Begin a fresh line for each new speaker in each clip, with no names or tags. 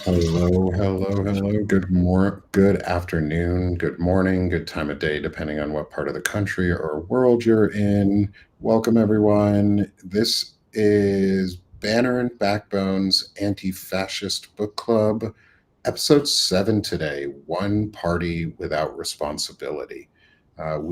Hello, hello, hello. Good afternoon, good morning, good time of day, depending on what part of the country or world you're in. Welcome, everyone. This is Banner and Backbone's Anti-Fascist Book Club, episode 7 today, One Party Without Responsibility. I'm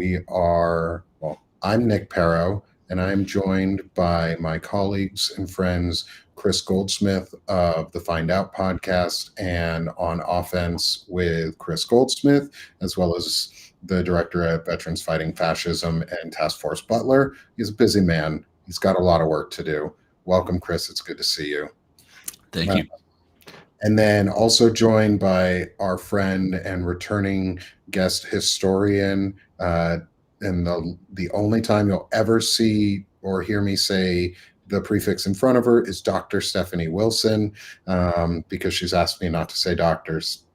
Nick Perro, and I'm joined by my colleagues and friends, Chris Goldsmith of the Find Out podcast and On Offense with Chris Goldsmith, as well as the director at Veterans Fighting Fascism and Task Force Butler. He's a busy man. He's got a lot of work to do. Welcome, Chris. It's good to see you.
Thank you.
And then also joined by our friend and returning guest historian, and the only time you'll ever see or hear me say the prefix in front of her is Dr. Stephanie Wilson, because she's asked me not to say doctors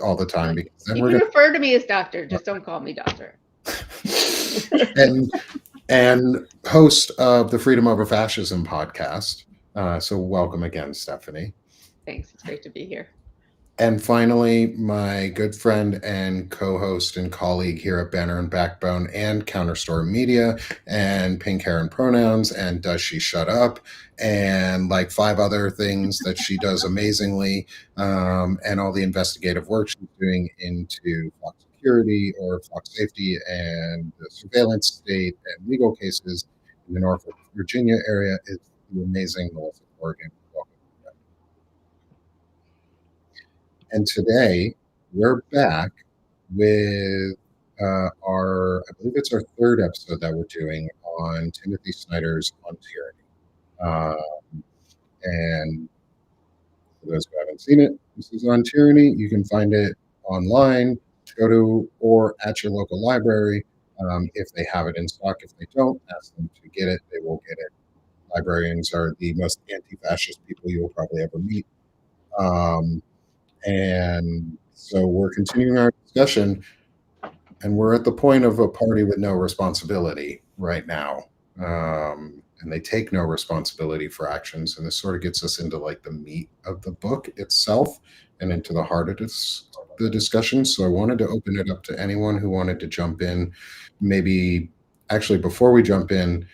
all the time. Because then
you can refer to me as doctor, just don't call me doctor.
and host of the Freedom Over Fascism podcast. So welcome again, Stephanie.
Thanks. It's great to be here.
And finally, my good friend and co-host and colleague here at Banner and Backbone and Counterstory Media and Pink Hair and Pronouns and Does She Shut Up and like 5 other things that she does amazingly, and all the investigative work she's doing into Fox security or Fox safety and the surveillance state and legal cases in the Norfolk, Virginia area is the amazing Melissa Corrigan. And today we're back with I believe it's our 3rd episode that we're doing on Timothy Snyder's On Tyranny. And for those who haven't seen it, this is On Tyranny. You can find it online, go to or at your local library. If they have it in stock, if they don't, ask them to get it. They will get it. Librarians are the most anti-fascist people you will probably ever meet. And so we're continuing our discussion, and we're at the point of a party with no responsibility right now. And they take no responsibility for actions. And this sort of gets us into like the meat of the book itself and into the heart of the discussion. So I wanted to open it up to anyone who wanted to jump in. Maybe actually before we jump in,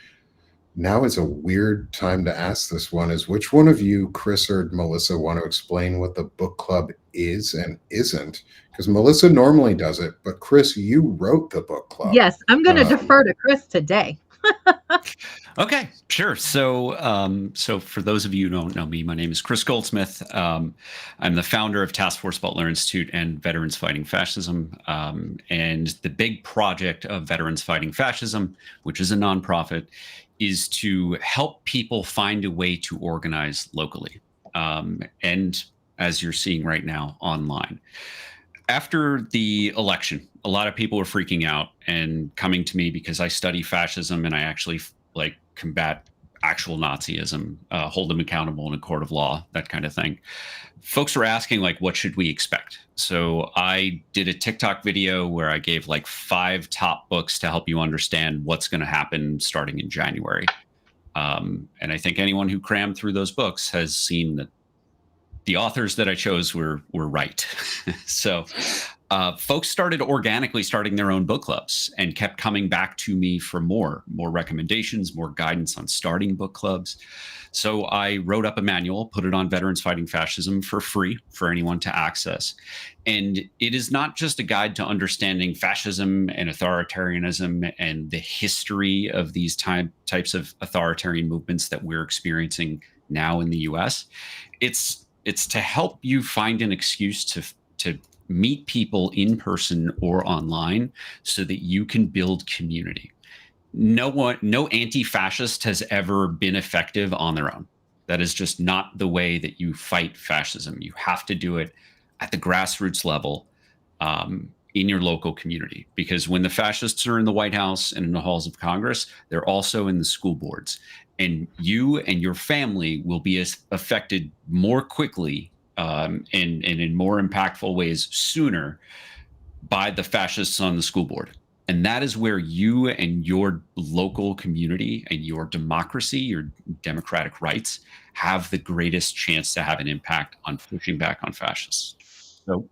now is a weird time to ask this one is which one of you, Chris or Melissa, want to explain what the book club is and isn't? Because Melissa normally does it, but Chris, you wrote the book club.
Yes, I'm going to defer to Chris today.
Okay, sure. So for those of you who don't know me, my name is Chris Goldsmith. I'm the founder of Task Force Butler Institute and Veterans Fighting Fascism. And the big project of Veterans Fighting Fascism, which is a nonprofit, is to help people find a way to organize locally. And as you're seeing right now online. After the election, a lot of people were freaking out and coming to me because I study fascism and I actually combat actual Nazism, hold them accountable in a court of law, that kind of thing. Folks were asking what should we expect? So I did a TikTok video where I gave 5 top books to help you understand what's going to happen starting in January. And I think anyone who crammed through those books has seen that the authors that I chose were right. So folks started organically starting their own book clubs and kept coming back to me for more recommendations, more guidance on starting book clubs. So I wrote up a manual, put it on Veterans Fighting Fascism for free for anyone to access. And it is not just a guide to understanding fascism and authoritarianism and the history of these types of authoritarian movements that we're experiencing now in the US. It's to help you find an excuse to meet people in person or online so that you can build community. No anti-fascist has ever been effective on their own. That is just not the way that you fight fascism. You have to do it at the grassroots level, in your local community, because when the fascists are in the White House and in the halls of Congress, they're also in the school boards, and you and your family will be affected more quickly and in more impactful ways sooner by the fascists on the school board And that is where you and your local community and your democracy, your democratic rights, have the greatest chance to have an impact on pushing back on fascists. So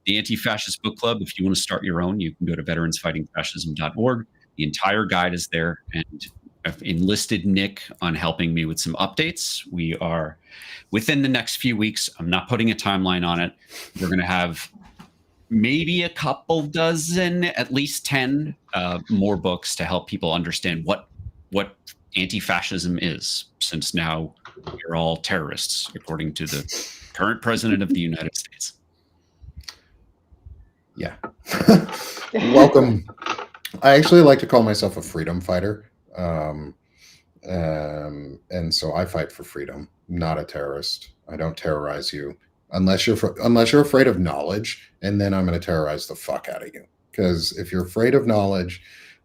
the Anti-Fascist Book Club, if you want to start your own, you can go to veteransfightingfascism.org. The entire guide is there, and I've enlisted Nick on helping me with some updates. We are within the next few weeks. I'm not putting a timeline on it. We're going to have maybe a couple dozen, at least 10 more books to help people understand what anti-fascism is, since now you're all terrorists, according to the current president of the United States.
Yeah. Welcome. I actually like to call myself a freedom fighter. And so I fight for freedom, not a terrorist. I don't terrorize you unless you're afraid of knowledge, and then I'm going to terrorize the fuck out of you. Because if you're afraid of knowledge,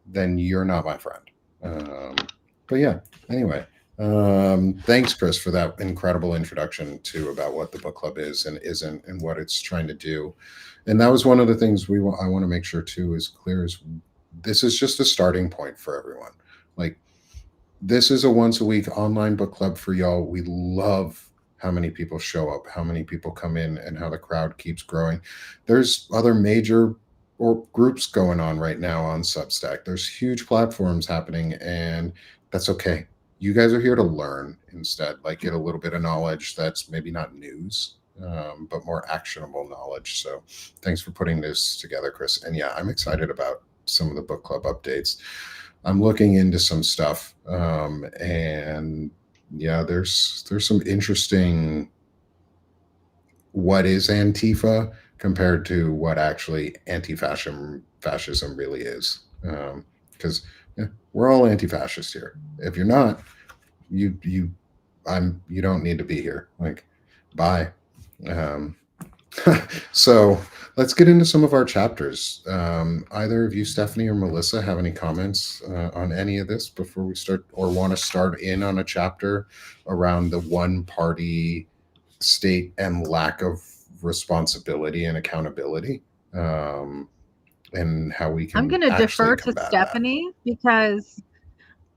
then you're not my friend. But yeah, anyway, thanks, Chris, for that incredible introduction to about what the book club is and isn't, and what it's trying to do. And that was one of the things I want to make sure too is clear is this is just a starting point for everyone. Like, this is a once a week online book club for y'all. We love how many people show up, how many people come in, and how the crowd keeps growing. There's other major groups going on right now on Substack. There's huge platforms happening, and that's okay. You guys are here to learn instead, like get a little bit of knowledge that's maybe not news, but more actionable knowledge. So thanks for putting this together, Chris. And yeah, I'm excited about some of the book club updates. I'm looking into some stuff, and yeah, there's some interesting what is Antifa compared to what actually anti-fascism really is. Because we're all anti-fascist here. If you're not, you don't need to be here. Like, bye. So let's get into some of our chapters. Either of you, Stephanie or Melissa, have any comments on any of this before we start, or want to start in on a chapter around the one party state and lack of responsibility and accountability, and how we can
I'm going to defer to
combat
Stephanie because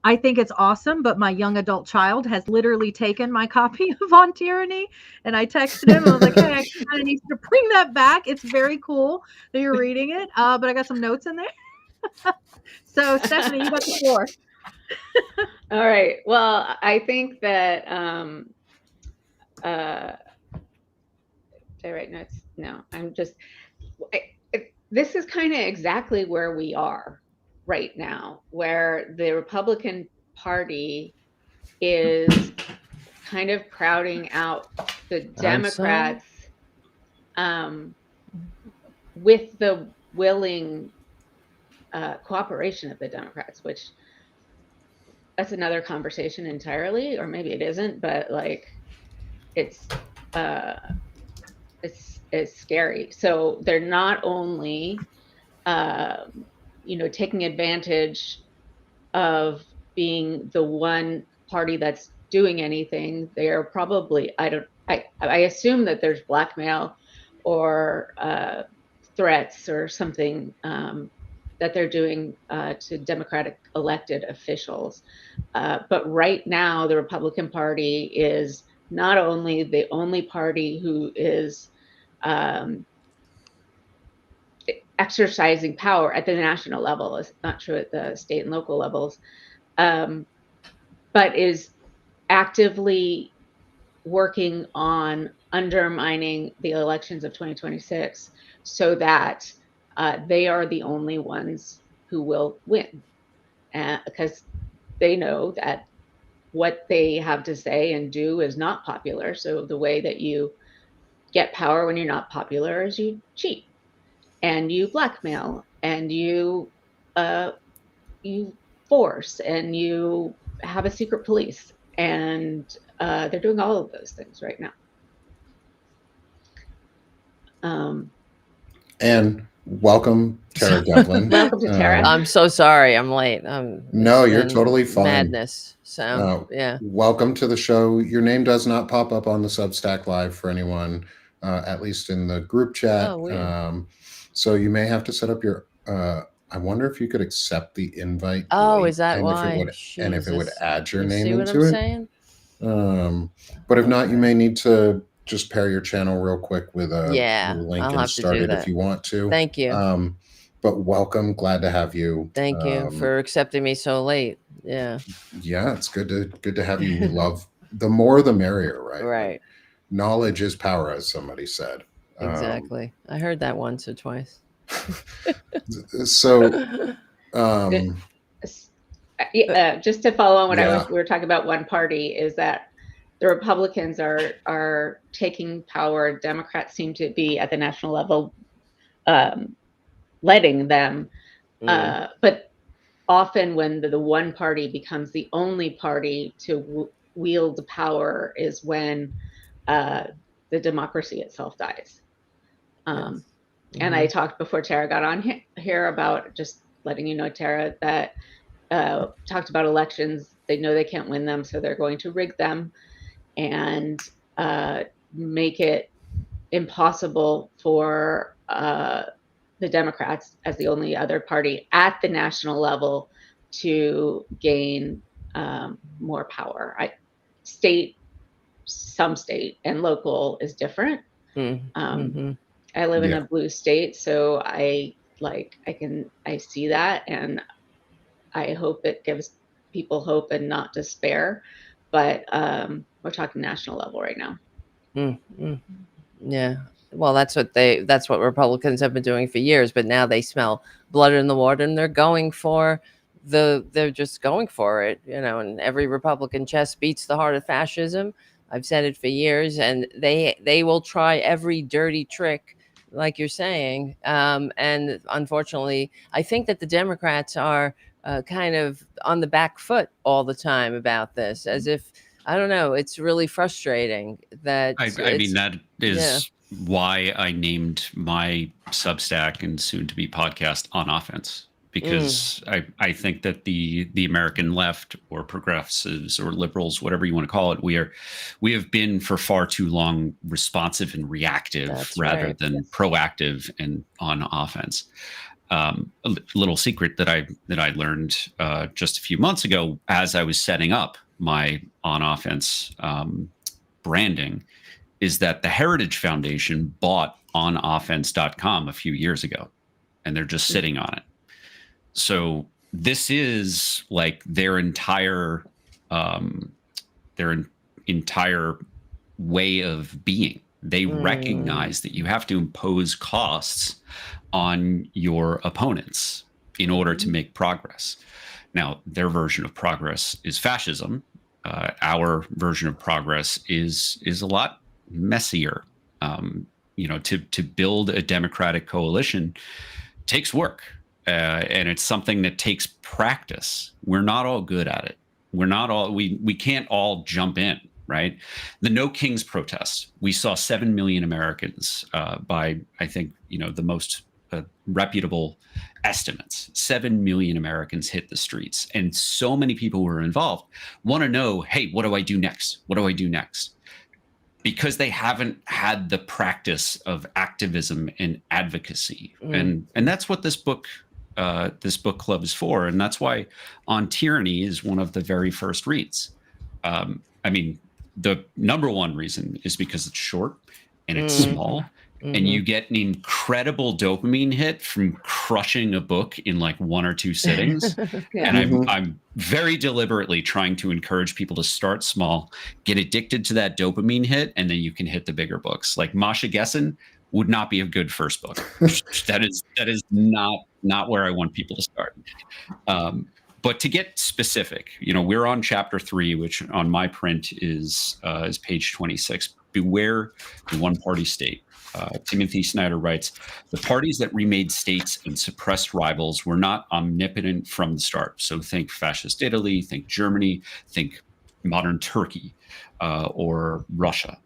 I think it's awesome, but my young adult child has literally taken my copy of On Tyranny, and I texted him and I was like, hey, I kind of need you to bring that back. It's very cool that you're reading it, but I got some notes in there. So Stephanie, you got the floor.
All right. Well, I think that did I write notes? No, I'm just this is kind of exactly where we are right now, where the Republican Party is kind of crowding out the Democrats with the willing cooperation of the Democrats, which that's another conversation entirely, or maybe it isn't, but like it's scary. So they're not only taking advantage of being the one party that's doing anything. They are probably, I assume that there's blackmail or threats or something that they're doing to Democratic elected officials. But right now, the Republican Party is not only the only party who is exercising power at the national level, it's not true at the state and local levels, but is actively working on undermining the elections of 2026 so that they are the only ones who will win, because they know that what they have to say and do is not popular. So the way that you get power when you're not popular is you cheat and you blackmail and you force and you have a secret police, and they're doing all of those things right now.
And welcome, Tara Devlin.
Welcome to Tara.
I'm so sorry. I'm late.
No, you're totally fine.
Madness. So yeah.
Welcome to the show. Your name does not pop up on the Substack Live for anyone, at least in the group chat.
Oh, weird.
So you may have to set up your I wonder if you could accept the invite
Oh,
late,
is that
and if it
why?
would
Jesus.
add your
You
name
see what
into
I'm
it.
saying?
But if not, you may need to just pair your channel real quick with a
Yeah,
link
I'll
and
have to
start
do
it if
that.
you want to.
Thank you.
But welcome, glad to have you.
Thank you for accepting me so late. Yeah.
Yeah, it's good to have you. We love, the more the merrier, right?
Right.
Like, knowledge is power, as somebody said.
Exactly. I heard that once or twice.
So,
just to follow on what
yeah.
we were talking about, one party, is that the Republicans are taking power. Democrats seem to be at the national level letting them, but often when the one party becomes the only party to wield power is when the democracy itself dies.
Yes.
And I talked before Tara got on here about, just letting you know, Tara, that talked about elections. They know they can't win them, so they're going to rig them and make it impossible for the Democrats, as the only other party at the national level, to gain more power. Some state and local is different. I live in a blue state, so I see that, and I hope it gives people hope and not despair. But we're talking national level right now.
Yeah. Well, that's what Republicans have been doing for years, but now they smell blood in the water and they're just going for it, and every Republican chest beats the heart of fascism. I've said it for years, and they will try every dirty trick, like you're saying. And unfortunately, I think that the Democrats are kind of on the back foot all the time about this, as if, I don't know. It's really frustrating that
I mean, that is why I named my Substack and soon to be podcast On Offense, because I think that the American left, or progressives or liberals, whatever you want to call it, we have been for far too long responsive and reactive rather than proactive and on offense. A little secret that I learned just a few months ago, as I was setting up my On Offense branding, is that the Heritage Foundation bought onoffense.com a few years ago, and they're just sitting on it. So this is like their entire way of being. They recognize that you have to impose costs on your opponents in order to make progress. Now, their version of progress is fascism. Our version of progress is a lot messier. To build a democratic coalition takes work, and it's something that takes practice. We're not all good at it. We can't all jump in, right? The No Kings protest, we saw 7 million Americans by, I think, the most reputable estimates. 7 million Americans hit the streets, and so many people who are involved want to know, hey, what do I do next? What do I do next? Because they haven't had the practice of activism and advocacy. And that's what this book club is for. And that's why On Tyranny is one of the very first reads. I mean, the number one reason is because it's short and it's small. And you get an incredible dopamine hit from crushing a book in like 1 or 2 sittings. And I'm very deliberately trying to encourage people to start small, get addicted to that dopamine hit, and then you can hit the bigger books. Like Masha Gessen would not be a good first book. That is not where I want people to start. But to get specific, we're on chapter 3, which on my print is page 26. Beware the one-party state. Timothy Snyder writes, the parties that remade states and suppressed rivals were not omnipotent from the start. So think fascist Italy, think Germany, think modern Turkey, or Russia.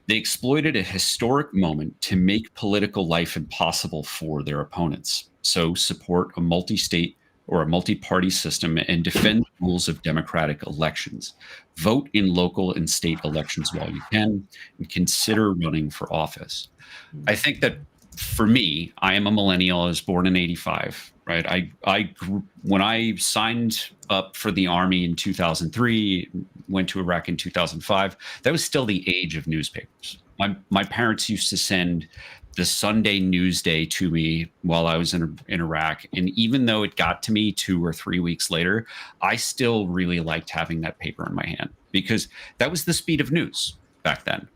They exploited a historic moment to make political life impossible for their opponents. So support a multi-state or a multi-party system and defend the rules of democratic elections. Vote in local and state elections while you can, and consider running for office. I think that for me, I am a millennial. I was born in 85. right? When I signed up for the Army in 2003, went to Iraq in 2005, that was still the age of newspapers. My parents used to send the Sunday Newsday to me while I was in Iraq. And even though it got to me 2 or 3 weeks later, I still really liked having that paper in my hand because that was the speed of news back then.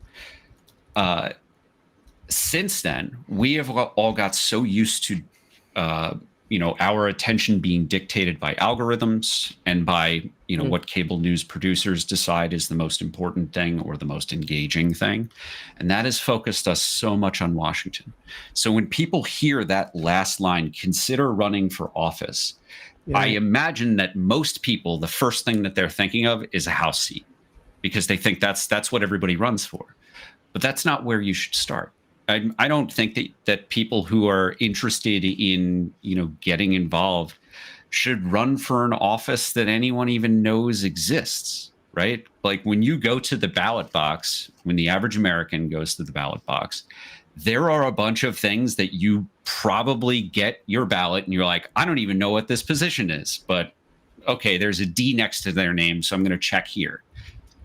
Since then, we have all got so used to, our attention being dictated by algorithms and by, what cable news producers decide is the most important thing or the most engaging thing. And that has focused us so much on Washington. So when people hear that last line, consider running for office, I imagine that most people, the first thing that they're thinking of is a House seat because they think that's what everybody runs for. But that's not where you should start. I don't think that people who are interested in, getting involved should run for an office that anyone even knows exists, right? Like when you go to the ballot box, when the average American goes to the ballot box, there are a bunch of things that you probably get your ballot and you're like, I don't even know what this position is, but okay, there's a D next to their name, so I'm going to check here.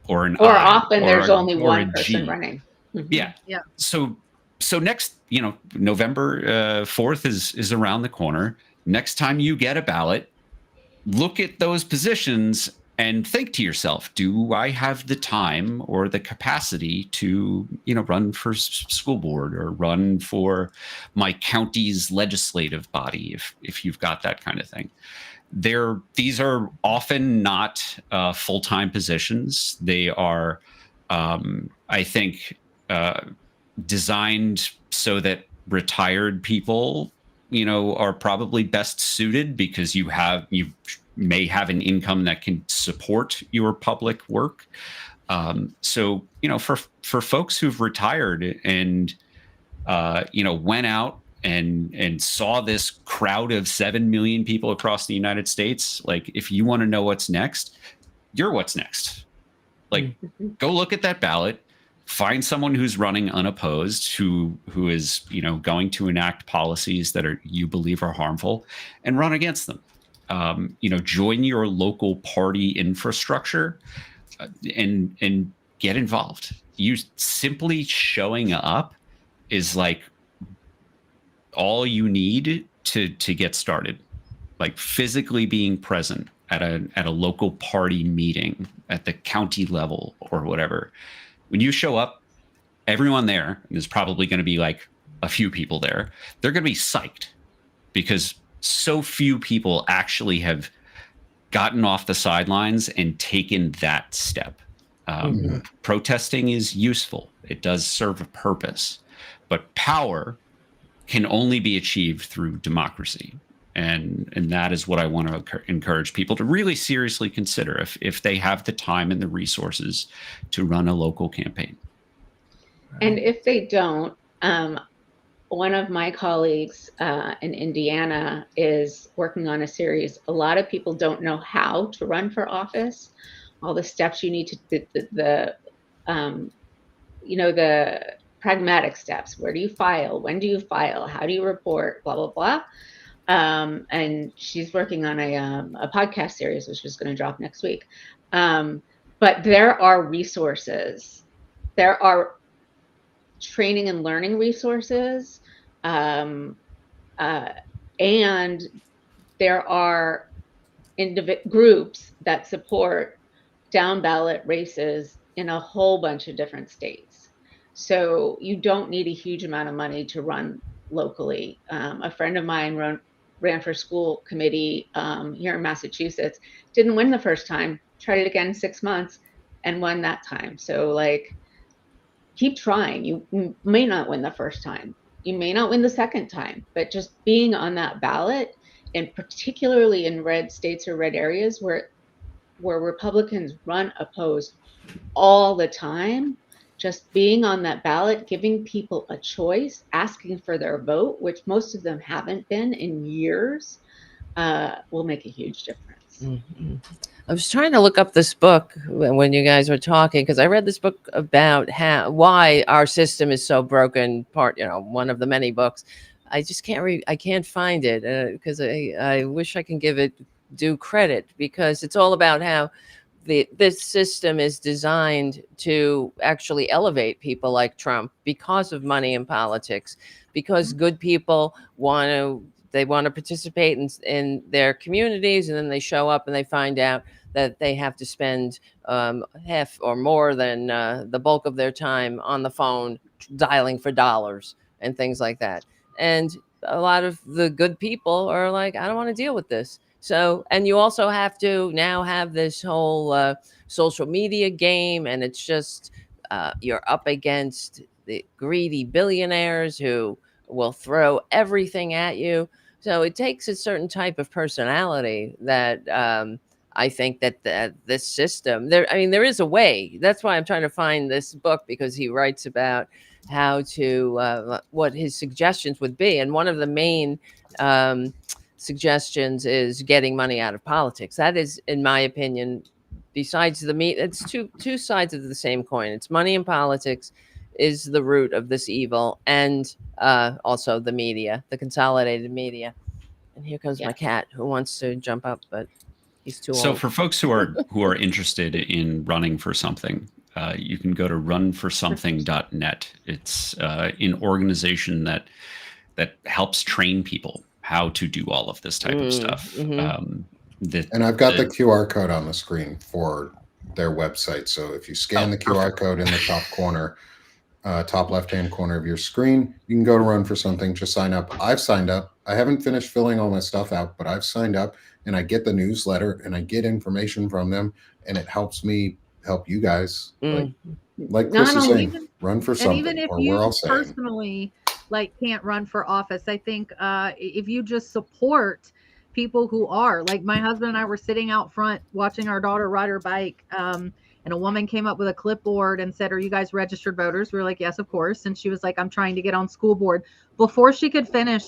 Or an
Or
I,
often
or
there's
a-
only
or a
one person
G.
running. Mhm.
Yeah. So next, November 4th is around the corner. Next time you get a ballot, look at those positions and think to yourself, do I have the time or the capacity to, run for school board or run for my county's legislative body if you've got that kind of thing. These are often not full-time positions. They are, I think, designed so that retired people, are probably best suited because you may have an income that can support your public work. So, for folks who've retired and, went out and saw this crowd of 7 million people across the United States, like if you want to know what's next, you're what's next. Like, go look at that ballot. Find someone who's running unopposed, who is, going to enact policies that you believe are harmful, and run against them. Join your local party infrastructure and get involved. You simply showing up is like all you need to get started. Like physically being present at a local party meeting at the county level or whatever. When you show up, everyone there, and there's probably going to be like a few people there, they're going to be psyched because so few people actually have gotten off the sidelines and taken that step. Protesting is useful. It does serve a purpose, but power can only be achieved through democracy. And that is what I want to encourage people to really seriously consider if they have the time and the resources to run a local campaign.
And if they don't, one of my colleagues in Indiana is working on a series. A lot of people don't know how to run for office, all the steps you need to, the pragmatic steps. Where do you file? When do you file? How do you report? Blah, blah, blah. And she's working on a podcast series, which is going to drop next week. But there are resources. There are training and learning resources. And there are groups that support down ballot races in a whole bunch of different states. So you don't need a huge amount of money to run locally. A friend of mine ran for school committee here in Massachusetts, didn't win the first time, tried it again 6 months and won that time. So like, keep trying. You may not win the first time. You may not win the second time, but just being on that ballot, and particularly in red states or red areas where Republicans run opposed all the time, just being on that ballot, giving people a choice, asking for their vote, which most of them haven't been in years, will make a huge difference.
Mm-hmm. I was trying to look up this book when you guys were talking, because I read this book about why our system is so broken, one of the many books. I just I can't find it because I wish I can give it due credit, because it's all about how this system is designed to actually elevate people like Trump because of money in politics, because good people they want to participate in their communities, and then they show up and they find out that they have to spend half or more than the bulk of their time on the phone dialing for dollars and things like that. And a lot of the good people are like, I don't want to deal with this. So, and you also have to now have this whole social media game, and it's just you're up against the greedy billionaires who will throw everything at you. So it takes a certain type of personality that I think that this system there. I mean, there is a way. That's why I'm trying to find this book, because he writes about how to what his suggestions would be, and one of the main suggestions is getting money out of politics. That is, in my opinion, besides the meat, it's two sides of the same coin. It's money and politics is the root of this evil, and also the media, the consolidated media. And here comes my cat who wants to jump up, but he's too
So
old.
for folks who are interested in running for something, you can go to runforsomething.net. It's an organization that helps train people how to do all of this type of stuff.
Mm-hmm.
And I've got the QR code on the screen for their website. So if you scan the QR code in the top corner, top left-hand corner of your screen, you can go to Run for Something, just sign up. I've signed up. I haven't finished filling all my stuff out, but I've signed up, and I get the newsletter and I get information from them, and it helps me help you guys. Like Chris is saying, run for something.
And even if you personally can't run for office, I think if you just support people who are, like, my husband and I were sitting out front watching our daughter ride her bike, and a woman came up with a clipboard and said, "Are you guys registered voters?" We were like, "Yes, of course." And she was like, "I'm trying to get on school board." Before she could finish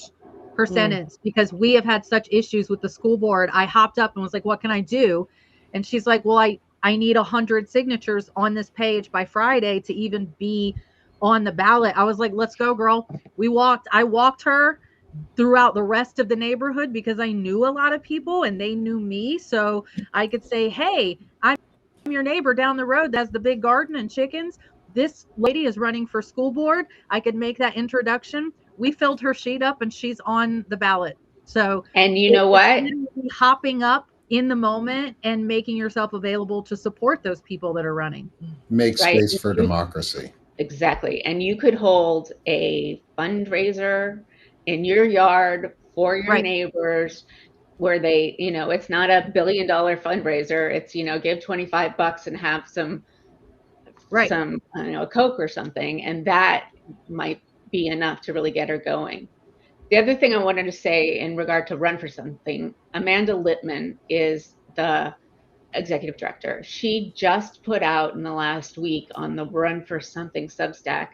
her sentence, because we have had such issues with the school board, I hopped up and was like, "What can I do?" And she's like, "Well, I need 100 signatures on this page by Friday to even be on the ballot." I was like, "Let's go, girl." I walked her throughout the rest of the neighborhood because I knew a lot of people and they knew me. So I could say, "Hey, I'm your neighbor down the road that has the big garden and chickens. This lady is running for school board." I could make that introduction. We filled her sheet up and she's on the ballot. So,
and you know what?
Hopping up in the moment and making yourself available to support those people that are running.
Make space for democracy.
Exactly. And you could hold a fundraiser in your yard for your neighbors, where they, it's not a $1 billion fundraiser. It's, give $25 and have some, I don't know, a Coke or something. And that might be enough to really get her going. The other thing I wanted to say in regard to Run for Something, Amanda Littman is the executive director. She just put out in the last week on the Run for Something Substack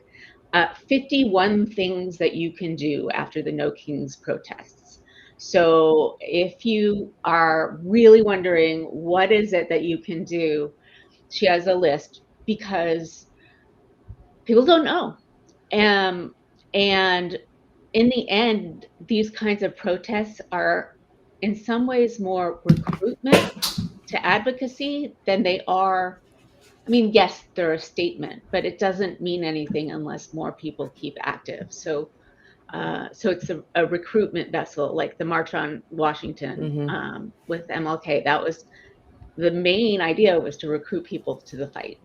51 things that you can do after the No Kings protests. So if you are really wondering what is it that you can do, she has a list, because people don't know. And in the end, these kinds of protests are in some ways more recruitment to advocacy than they are. I mean, yes, they're a statement, but it doesn't mean anything unless more people keep active. So it's a recruitment vessel, like the March on Washington with MLK. That was the main idea, was to recruit people to the fight.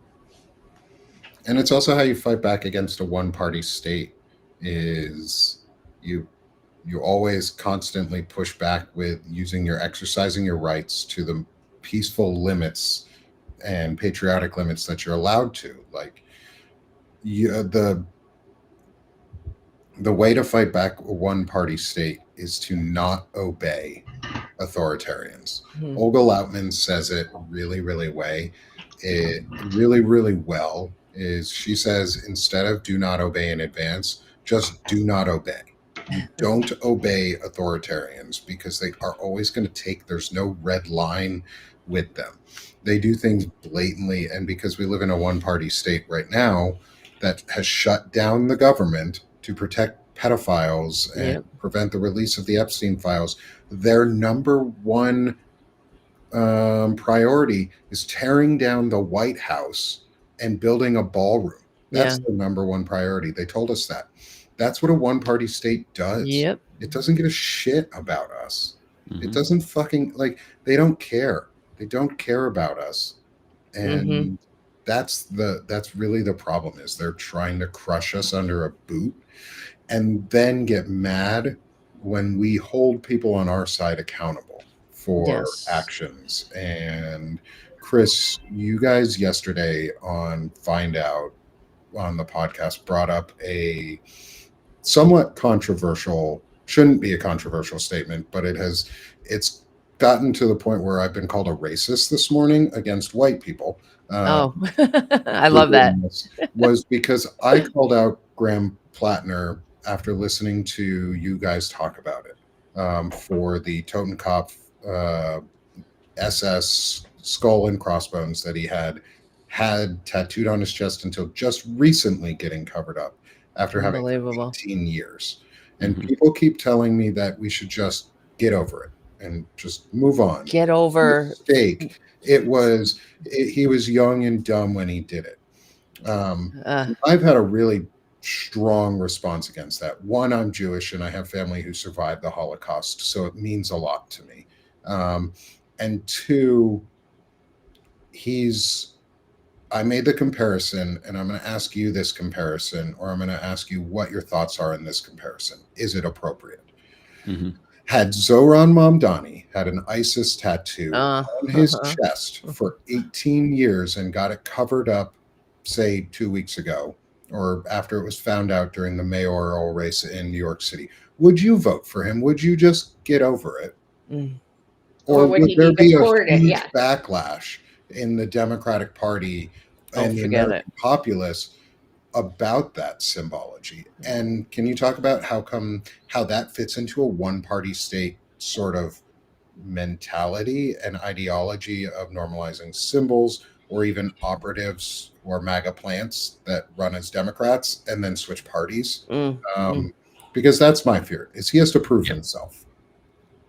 And it's also how you fight back against a one-party state. Is you always constantly push back with exercising your rights to the peaceful limits and patriotic limits that you're allowed to. Like, the way to fight back a one-party state is to not obey authoritarians. Olga Lautman says it really, really well. She says, instead of "do not obey in advance," just do not obey. You don't obey authoritarians, because they are always going to there's no red line with them. They do things blatantly, and because we live in a one-party state right now that has shut down the government to protect pedophiles and
Yep.
prevent the release of the Epstein files, their number one priority is tearing down the White House and building a ballroom. That's
Yeah.
the number one priority. They told us that. That's what a one-party state does.
Yep.
It doesn't give a shit about us. It
Mhm.
doesn't fucking, like, they don't care. They don't care about us. And that's really the problem, is they're trying to crush us under a boot and then get mad when we hold people on our side accountable for
Yes.
actions. And Chris, you guys yesterday on Find Out on the podcast brought up a somewhat controversial, shouldn't be a controversial statement, but it's gotten to the point where I've been called a racist this morning against white people.
Oh, I love that.
Was because I called out Graham Plattner after listening to you guys talk about it, for the Totenkopf SS skull and crossbones that he had tattooed on his chest until just recently getting covered up after having
Unbelievable.
18 years. And
Mhm.
people keep telling me that we should just get over it and just move on.
Get over.
Mistake. He was young and dumb when he did it. I've had a really strong response against that. One, I'm Jewish and I have family who survived the Holocaust, so it means a lot to me. And two, I made the comparison, and I'm going to ask you this comparison, or I'm going to ask you what your thoughts are in this comparison. Is it appropriate?
Mhm.
Had Zohran Mamdani had an ISIS tattoo on his
Uh-huh.
chest for 18 years and got it covered up, say 2 weeks ago, or after it was found out during the mayoral race in New York City, would you vote for him? Would you just get over it?
Mm.
Or would
would
he
there
be
be a
deported?
huge
Yeah.
backlash in the Democratic Party
Oh,
and the
forget
American populace about that symbology? And can you talk about how that fits into a one-party state sort of mentality and ideology of normalizing symbols, or even operatives or MAGA plants that run as Democrats and then switch parties? Because that's my fear, is he has to prove
Yep.
himself.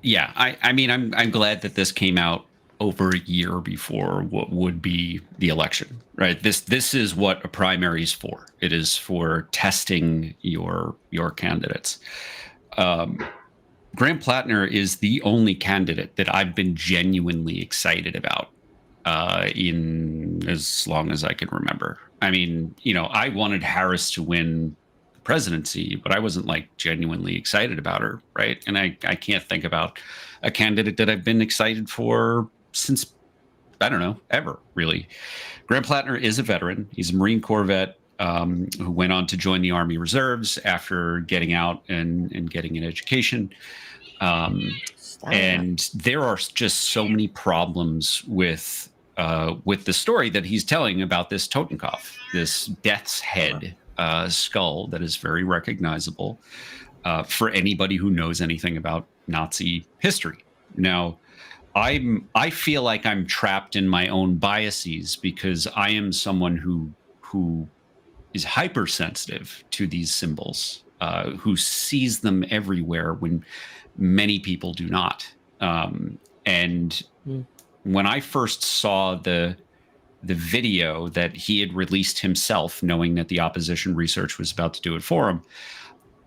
Yeah, I mean, I'm glad that this came out over a year before what would be the election, right? This is what a primary is for. It is for testing your candidates. Graham Plattner is the only candidate that I've been genuinely excited about in as long as I can remember. I mean, I wanted Harris to win the presidency, but I wasn't like genuinely excited about her, right? And I can't think about a candidate that I've been excited for since, I don't know, ever, really. Graham Plattner is a veteran. He's a Marine Corps vet who went on to join the Army Reserves after getting out and getting an education. And there are just so many problems with the story that he's telling about this Totenkopf, this death's head skull that is very recognizable for anybody who knows anything about Nazi history. Now, I feel like I'm trapped in my own biases because I am someone who is hypersensitive to these symbols, who sees them everywhere when many people do not. And when I first saw the video that he had released himself, knowing that the opposition research was about to do it for him,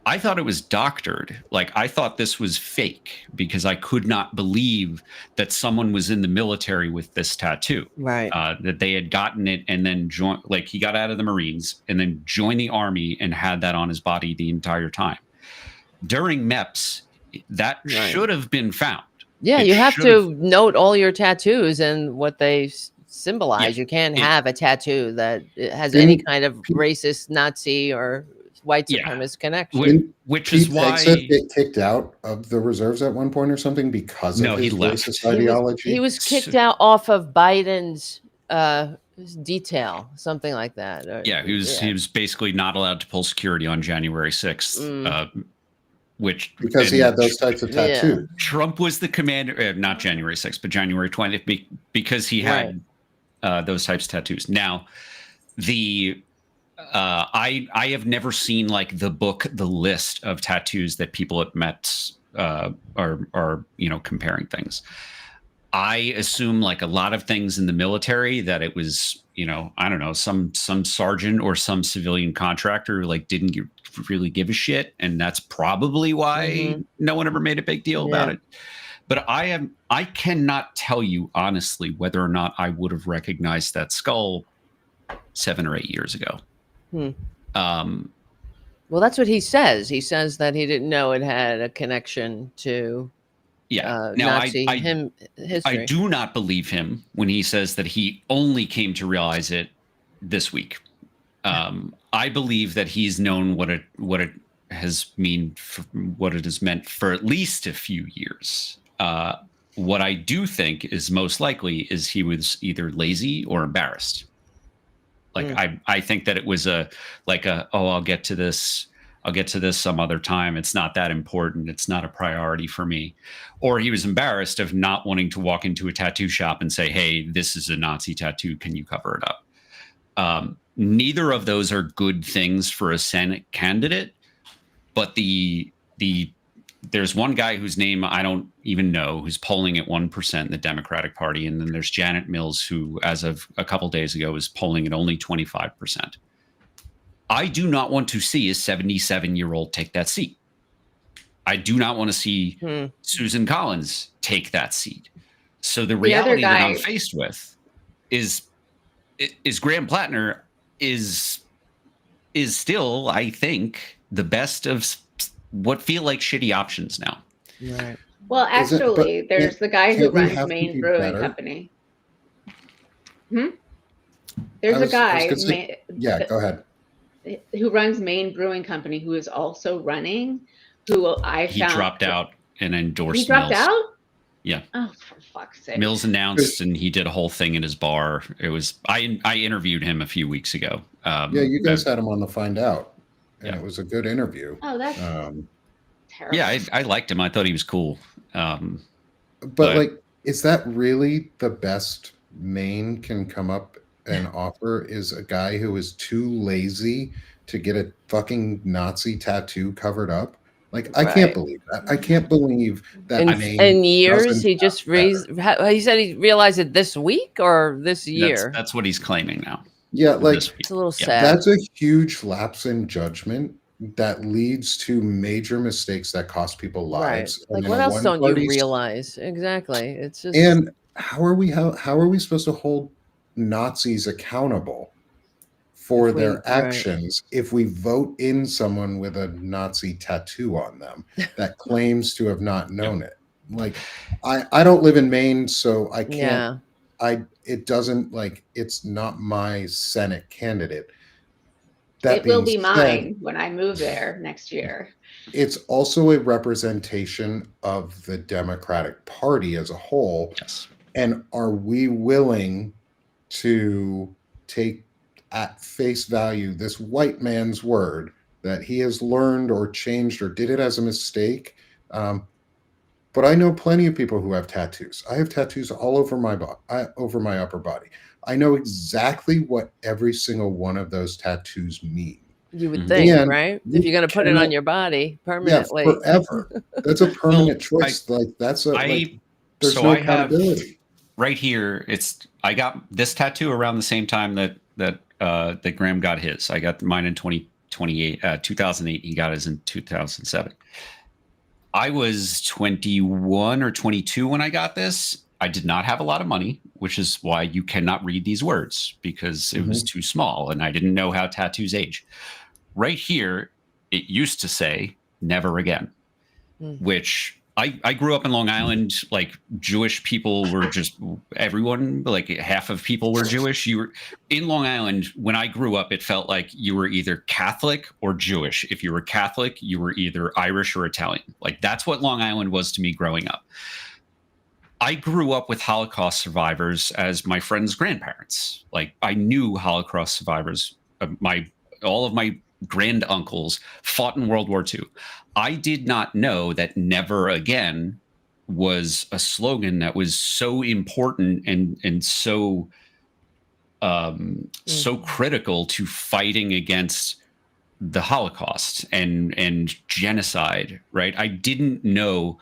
I thought it was doctored. Like, I thought this was fake because I could not believe that someone was in the military with this tattoo.
Right.
That they had gotten it and then joined, like he got out of the Marines and then joined the Army and had that on his body the entire time. During MEPS, that should have been found.
Yeah, you have to note all your tattoos and what they symbolize.
Yeah.
You can't have a tattoo that has any kind of racist, Nazi, or white supremacist connection.
Which is why
Hegseth get kicked out of the reserves at one point or something because of his racist ideology.
He was kicked out off of Biden's detail, something like that.
Yeah, he was basically not allowed to pull security on January 6th.
Because he had those types of tattoos.
Trump was the commander, not January 6th, but January 20th, because he had those types of tattoos. Now, the I have never seen like the list of tattoos that people at Met are comparing things. I assume, like a lot of things in the military, that it was, I don't know, some sergeant or some civilian contractor who like didn't really give a shit, and that's probably why no one ever made a big deal about it. But I cannot tell you honestly whether or not I would have recognized that skull 7 or 8 years ago.
Well, that's what he says. He says that he didn't know it had a connection to
Now,
Nazi
I
history.
do not believe him when he says that he only came to realize it this week. I believe that he's known what it has what it has meant for at least a few years. What I do think is most likely is he was either lazy or embarrassed. Like I think that it was I'll get to this some other time. It's not that important. It's not a priority for me. Or he was embarrassed of not wanting to walk into a tattoo shop and say, hey, this is a Nazi tattoo. Can you cover it up? Neither of those are good things for a Senate candidate. But there's one guy whose name I don't even know, who's polling at 1% in the Democratic Party. And then there's Janet Mills, who, as of a couple days ago, is polling at only 25%. I do not want to see a 77-year-old take that seat. I do not want to see Susan Collins take that seat. So the reality that I'm faced with is Graham Plattner is still, I think, the best of what feel like shitty options now.
Right.
Well, actually, there's the guy who runs Maine Brewing Company. There's a guy.
Go ahead.
Who runs Maine Brewing Company, who is also running. He
dropped out and endorsed.
He dropped
Mills.
out.
Yeah.
Oh, for fuck's sake!
Mills announced, and he did a whole thing in his bar. It was I interviewed him a few weeks ago.
You guys had him on the Find Out, and it was a good interview.
Oh, that's terrible.
Yeah, I liked him. I thought he was cool.
But like, is that really the best Maine can come up and offer? Is a guy who is too lazy to get a fucking Nazi tattoo covered up? Like, I can't believe that. I can't believe that.
In years, he just raised. He said he realized it this week or this year.
That's what he's claiming now.
Yeah, like
it's a little sad.
That's a huge lapse in judgment that leads to major mistakes that cost people lives.
Right. Like, what else don't you realize? Exactly. It's just.
And how are we supposed to hold Nazis accountable for their actions if we vote in someone with a Nazi tattoo on them that claims to have not known it? Like, I don't live in Maine, so I can't. It doesn't, like, it's not my Senate candidate.
It will be mine when I move there next year.
It's also a representation of the Democratic Party as a whole.
Yes.
And are we willing to take at face value this white man's word that he has learned or changed or did it as a mistake? But I know plenty of people who have tattoos. I have tattoos all over my over my upper body. I know exactly what every single one of those tattoos mean.
You would think, right? If you're going to put it on your body permanently,
forever. That's a permanent choice. There's no accountability.
Right here, I got this tattoo around the same time that Graham got his. I got mine in 2008. He got his in 2007. I was 21 or 22 when I got this. I did not have a lot of money, which is why you cannot read these words, because it was too small and I didn't know how tattoos age. Right here, it used to say "never again," which I grew up in Long Island. Like, Jewish people were just everyone. Like, half of people were Jewish. You were in Long Island when I grew up. It felt like you were either Catholic or Jewish. If you were Catholic, you were either Irish or Italian. Like, that's what Long Island was to me growing up. I grew up with Holocaust survivors as my friends' grandparents. Like, I knew Holocaust survivors. All of my grand uncles fought in World War II. I did not know that "never again" was a slogan that was so important and so so critical to fighting against the Holocaust and genocide, right? I didn't know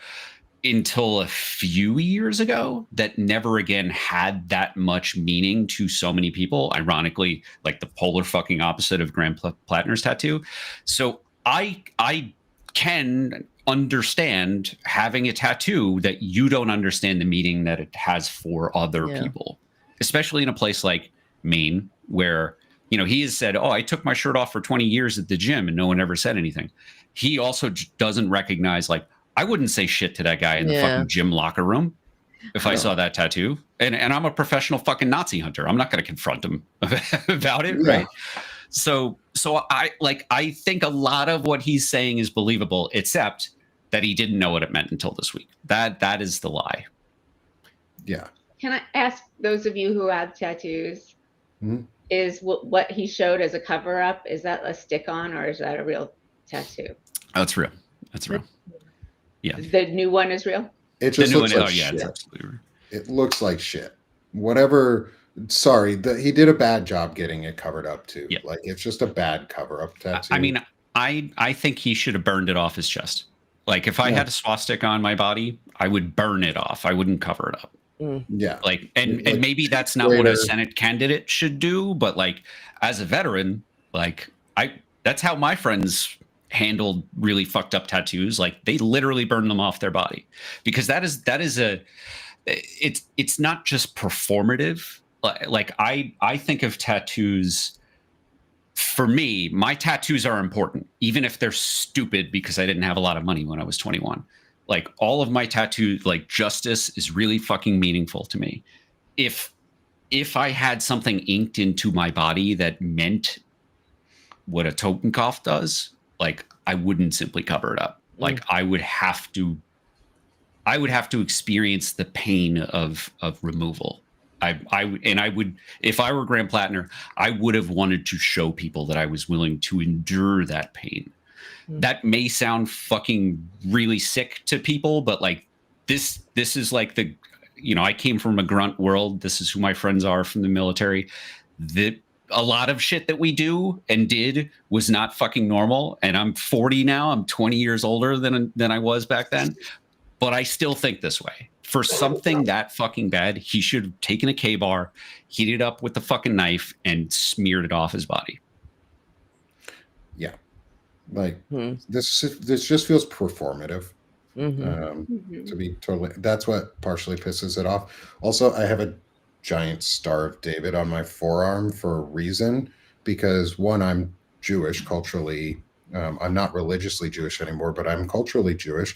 until a few years ago that never again had that much meaning to so many people. Ironically, like the polar fucking opposite of Graham Plattner's tattoo. So I can understand having a tattoo that you don't understand the meaning that it has for other people, especially in a place like Maine, where, you know, he has said, oh, I took my shirt off for 20 years at the gym and no one ever said anything. He also doesn't recognize, like, I wouldn't say shit to that guy in the fucking gym locker room if I saw that tattoo. And I'm a professional fucking Nazi hunter. I'm not going to confront him about it, right? So I think a lot of what he's saying is believable, except that he didn't know what it meant until this week. That is the lie.
Yeah.
Can I ask those of you who have tattoos, is what he showed as a cover up, is that a stick on or is that a real tattoo?
Oh, it's real. That's real. Yeah.
The new one is real?
It just looks like
shit.
It's
absolutely real.
It looks like shit. Whatever. Sorry, he did a bad job getting it covered up too.
Yeah.
Like, it's just a bad cover up tattoo.
I mean, I think he should have burned it off his chest. Like, if I had a swastika on my body, I would burn it off. I wouldn't cover it up.
Yeah.
Like, and maybe that's not what a Senate candidate should do, but like, as a veteran, like, that's how my friends handled really fucked up tattoos. Like, they literally burn them off their body, because that is it's not just performative. Like, I think of tattoos, for me, my tattoos are important, even if they're stupid, because I didn't have a lot of money when I was 21. Like, all of my tattoos, like, justice is really fucking meaningful to me. If I had something inked into my body that meant what a Totenkopf does, like, I wouldn't simply cover it up. Like, I would have to experience the pain of removal. I would, if I were Graham Plattner, I would have wanted to show people that I was willing to endure that pain. That may sound fucking really sick to people, but like, this is like the, you know, I came from a grunt world. This is who my friends are from the military. A lot of shit that we do and did was not fucking normal. And I'm 40 now. I'm 20 years older than I was back then. But I still think this way. For something that fucking bad, he should have taken a K-bar, heated it up with the fucking knife, and smeared it off his body.
Yeah. Like, this just feels performative. To be totally, that's what partially pisses it off. Also, I have a giant Star of David on my forearm for a reason, because one, I'm Jewish culturally. I'm not religiously Jewish anymore, but I'm culturally Jewish.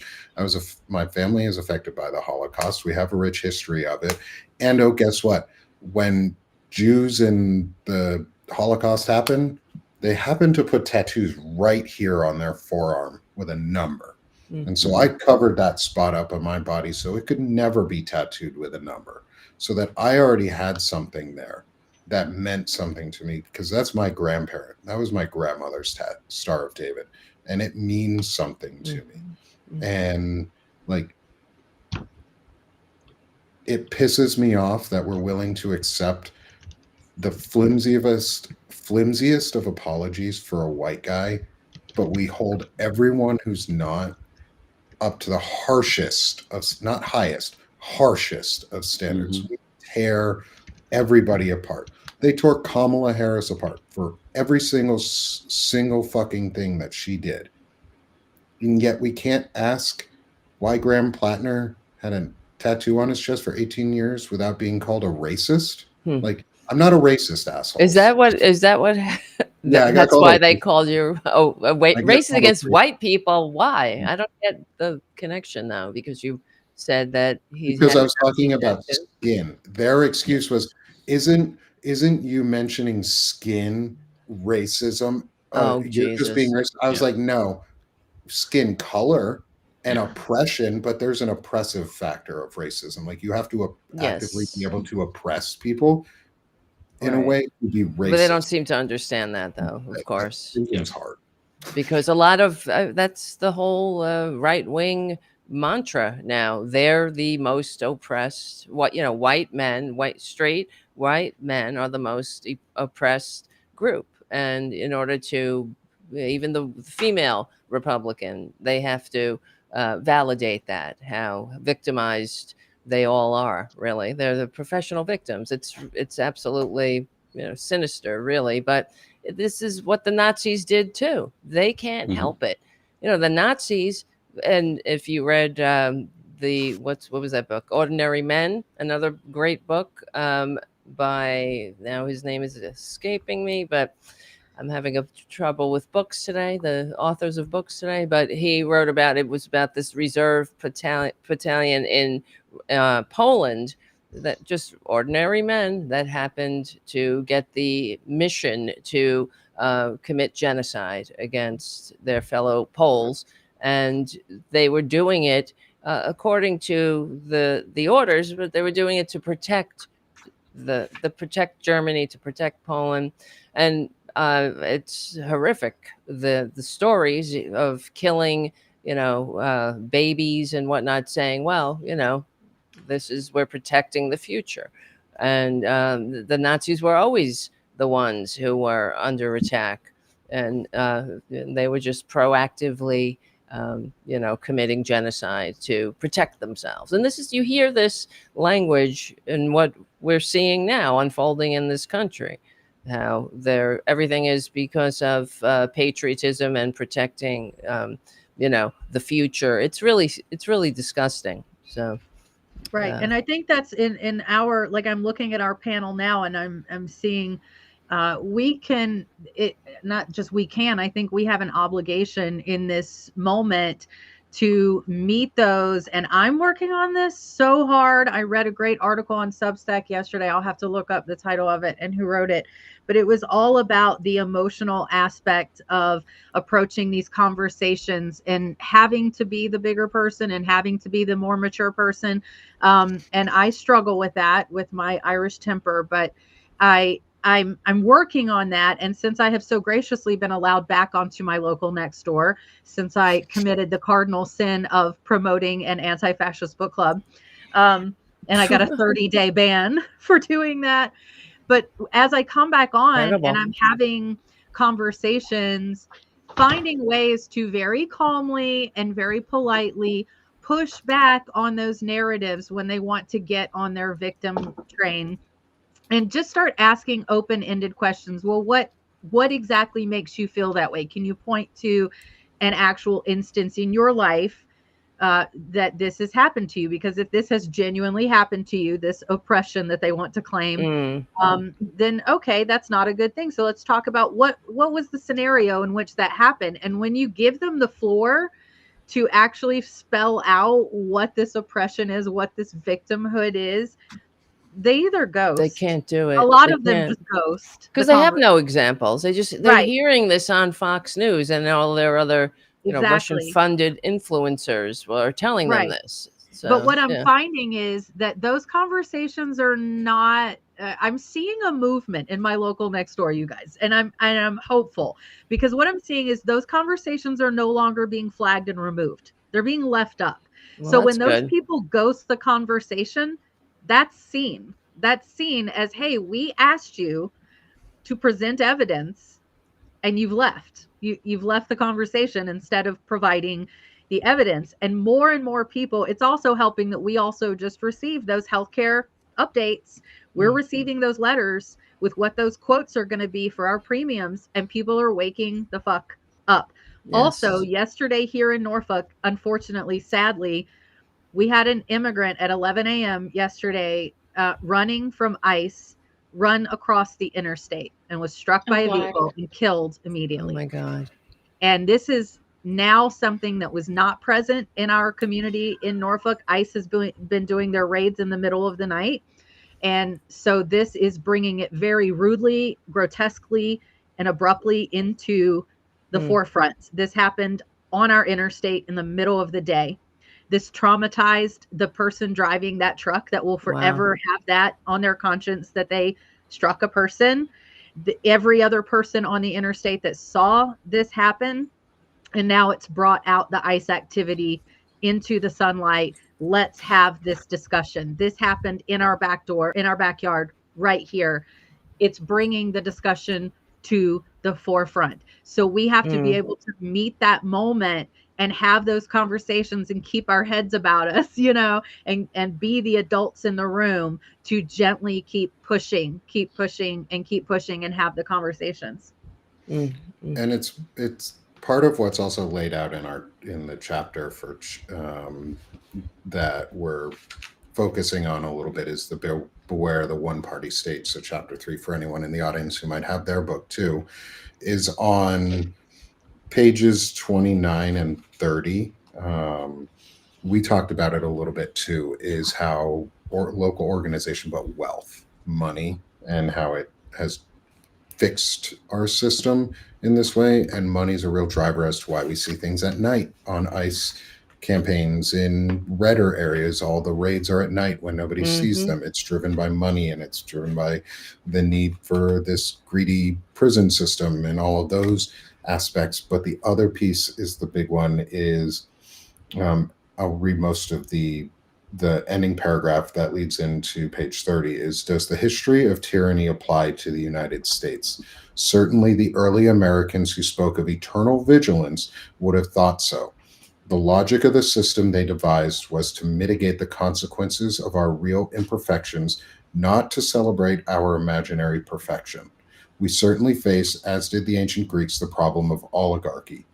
My family is affected by the Holocaust. We have a rich history of it. And oh, guess what? When Jews in the Holocaust happened, they happened to put tattoos right here on their forearm with a number. And so I covered that spot up on my body so it could never be tattooed with a number, so that I already had something there that meant something to me, because that's my grandparent. That was my grandmother's Star of David, and it means something to me. And like, it pisses me off that we're willing to accept the flimsiest of apologies for a white guy, but we hold everyone who's not up to the harshest of, not highest, harshest of standards. We tear everybody apart. They tore Kamala Harris apart for every single fucking thing that she did. And yet we can't ask why Graham Plattner had a tattoo on his chest for 18 years without being called a racist. Like, I'm not a racist, asshole.
Is that what
Yeah,
that's why they called you racist against
racist.
white people? Why? I don't get the connection now, because you said that he's,
because I was talking about skin. Their excuse was, isn't you mentioning skin racism? You're
Jesus.
just being racist. I was like, no, skin color and oppression, but there's an oppressive factor of racism. Like, you have to actively be able to oppress people in a way to be racist.
But they don't seem to understand that, though, of course.
It's hard.
Because a lot of that's the whole right-wing mantra now. They're the most oppressed. White men, straight white men are the most oppressed group, and in order to, even the female Republican, they have to validate that, how victimized they all are. Really, they're the professional victims. It's absolutely, sinister, really. But this is what the Nazis did too. They can't
Mhm.
help it. The Nazis, and if you read what was that book, Ordinary Men, another great book, by, now his name is escaping me, but I'm having a trouble with books today, the authors of books today. But he wrote about, it was about this reserve battalion in Poland, that just ordinary men that happened to get the mission to commit genocide against their fellow Poles, and they were doing it according to the orders, but they were doing it to protect protect Germany, to protect Poland. And it's horrific, the stories of killing babies and whatnot, saying, well, we're protecting the future. And the Nazis were always the ones who were under attack, and they were just proactively committing genocide to protect themselves. And you hear this language in what we're seeing now unfolding in this country, how everything is because of patriotism and protecting the future. It's really disgusting. So
Right. And I think that's in our, like, I'm looking at our panel now, and I'm seeing we can, it not just we can, I think we have an obligation in this moment to meet those. And I'm working on this so hard. I read a great article on Substack yesterday. I'll have to look up the title of it and who wrote it, but it was all about the emotional aspect of approaching these conversations and having to be the bigger person and having to be the more mature person. And I struggle with that with my Irish temper, but I'm working on that. And since I have so graciously been allowed back onto my local next door, since I committed the cardinal sin of promoting an anti-fascist book club, and I got a 30-day ban for doing that. But as I come back on
Incredible.
and I'm having conversations, finding ways to very calmly and very politely push back on those narratives when they want to get on their victim train, and just start asking open-ended questions. Well, what exactly makes you feel that way? Can you point to an actual instance in your life that this has happened to you? Because if this has genuinely happened to you, this oppression that they want to claim, then okay, that's not a good thing. So let's talk about what was the scenario in which that happened. And when you give them the floor to actually spell out what this oppression is, what this victimhood is, they either ghost.
They can't do it.
A lot
They
of them
can't.
just ghost
Because
the
they have
conversation.
no examples. They're
Right.
hearing this on Fox News, and all their other
Exactly.
Russian-funded influencers are telling them
Right.
this. So,
But what I'm
yeah.
finding is that those conversations are not. I'm seeing a movement in my local next door, you guys, and I'm hopeful, because what I'm seeing is those conversations are no longer being flagged and removed. They're being left up.
Well,
So when
that's
those
good.
people ghost the conversation, that's seen. That's seen as, hey, we asked you to present evidence and you've left. You've left the conversation instead of providing the evidence. And more people, it's also helping that we also just received those healthcare updates. We're receiving those letters with what those quotes are going to be for our premiums, and people are waking the fuck up.
Yes.
Also, yesterday here in Norfolk, unfortunately, sadly, we had an immigrant at 11 a.m. yesterday running from ICE, run across the interstate and was struck by a vehicle and killed immediately.
Oh my God.
And this is now something that was not present in our community in Norfolk. ICE has been doing their raids in the middle of the night. And so this is bringing it very rudely, grotesquely, and abruptly into the forefront. This happened on our interstate in the middle of the day. This traumatized the person driving that truck, that will forever have that on their conscience, that they struck a person. Every other person on the interstate that saw this happen, and now it's brought out the ICE activity into the sunlight. Let's have this discussion. This happened in our backyard, right here. It's bringing the discussion to the forefront. So we have to be able to meet that moment and have those conversations and keep our heads about us, and be the adults in the room to gently keep pushing and have the conversations.
And it's part of what's also laid out in the chapter for that we're focusing on a little bit is the beware the one party state. So chapter 3, for anyone in the audience who might have their book too, is on pages 29 and 30. We talked about it a little bit too, is how local organization, but wealth, money, and how it has fixed our system in this way. And money is a real driver as to why we see things at night on ICE campaigns in redder areas. All the raids are at night when nobody sees them. It's driven by money, and it's driven by the need for this greedy prison system and all of those aspects. But the other piece is the big one is, I'll read most of the ending paragraph that leads into page 30 is, does the history of tyranny apply to the United States? Certainly the early Americans who spoke of eternal vigilance would have thought so. The logic of the system they devised was to mitigate the consequences of our real imperfections, not to celebrate our imaginary perfection. We certainly face, as did the ancient Greeks, the problem of oligarchy,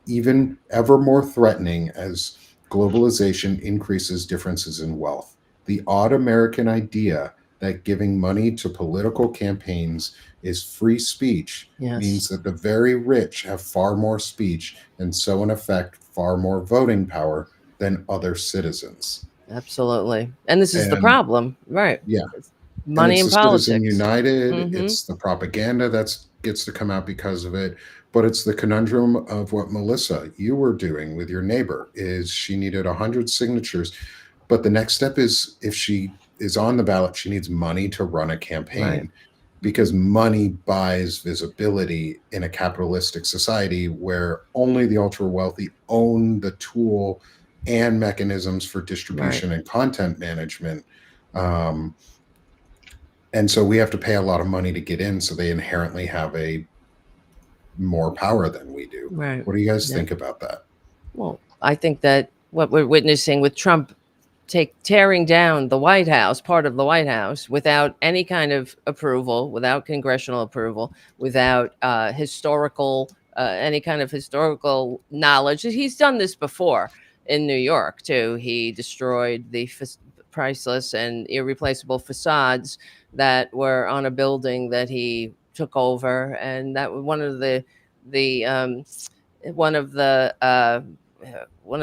even ever more threatening as globalization increases differences in wealth. The odd American idea that giving money to political campaigns is free speech means that the very rich have far more speech and so in effect far more voting power than other citizens.
Absolutely. And this is the problem, right?
Yeah.
Money
and
in
it's the Citizen
politics.
United, it's the propaganda that gets to come out because of it, but it's the conundrum of what Melissa, you were doing with your neighbor, is she needed 100 signatures, but the next step is if she is on the ballot, she needs money to run a campaign, because money buys visibility in a capitalistic society where only the ultra wealthy own the tool and mechanisms for distribution and content management. And so we have to pay a lot of money to get in, so they inherently have more power than we do.
Right.
What do you guys think about that?
Well, I think that what we're witnessing with Trump tearing down the White House, part of the White House, without any kind of approval, without congressional approval, without any kind of historical knowledge. He's done this before in New York too. He destroyed the priceless and irreplaceable facades that were on a building that he took over, and that was one of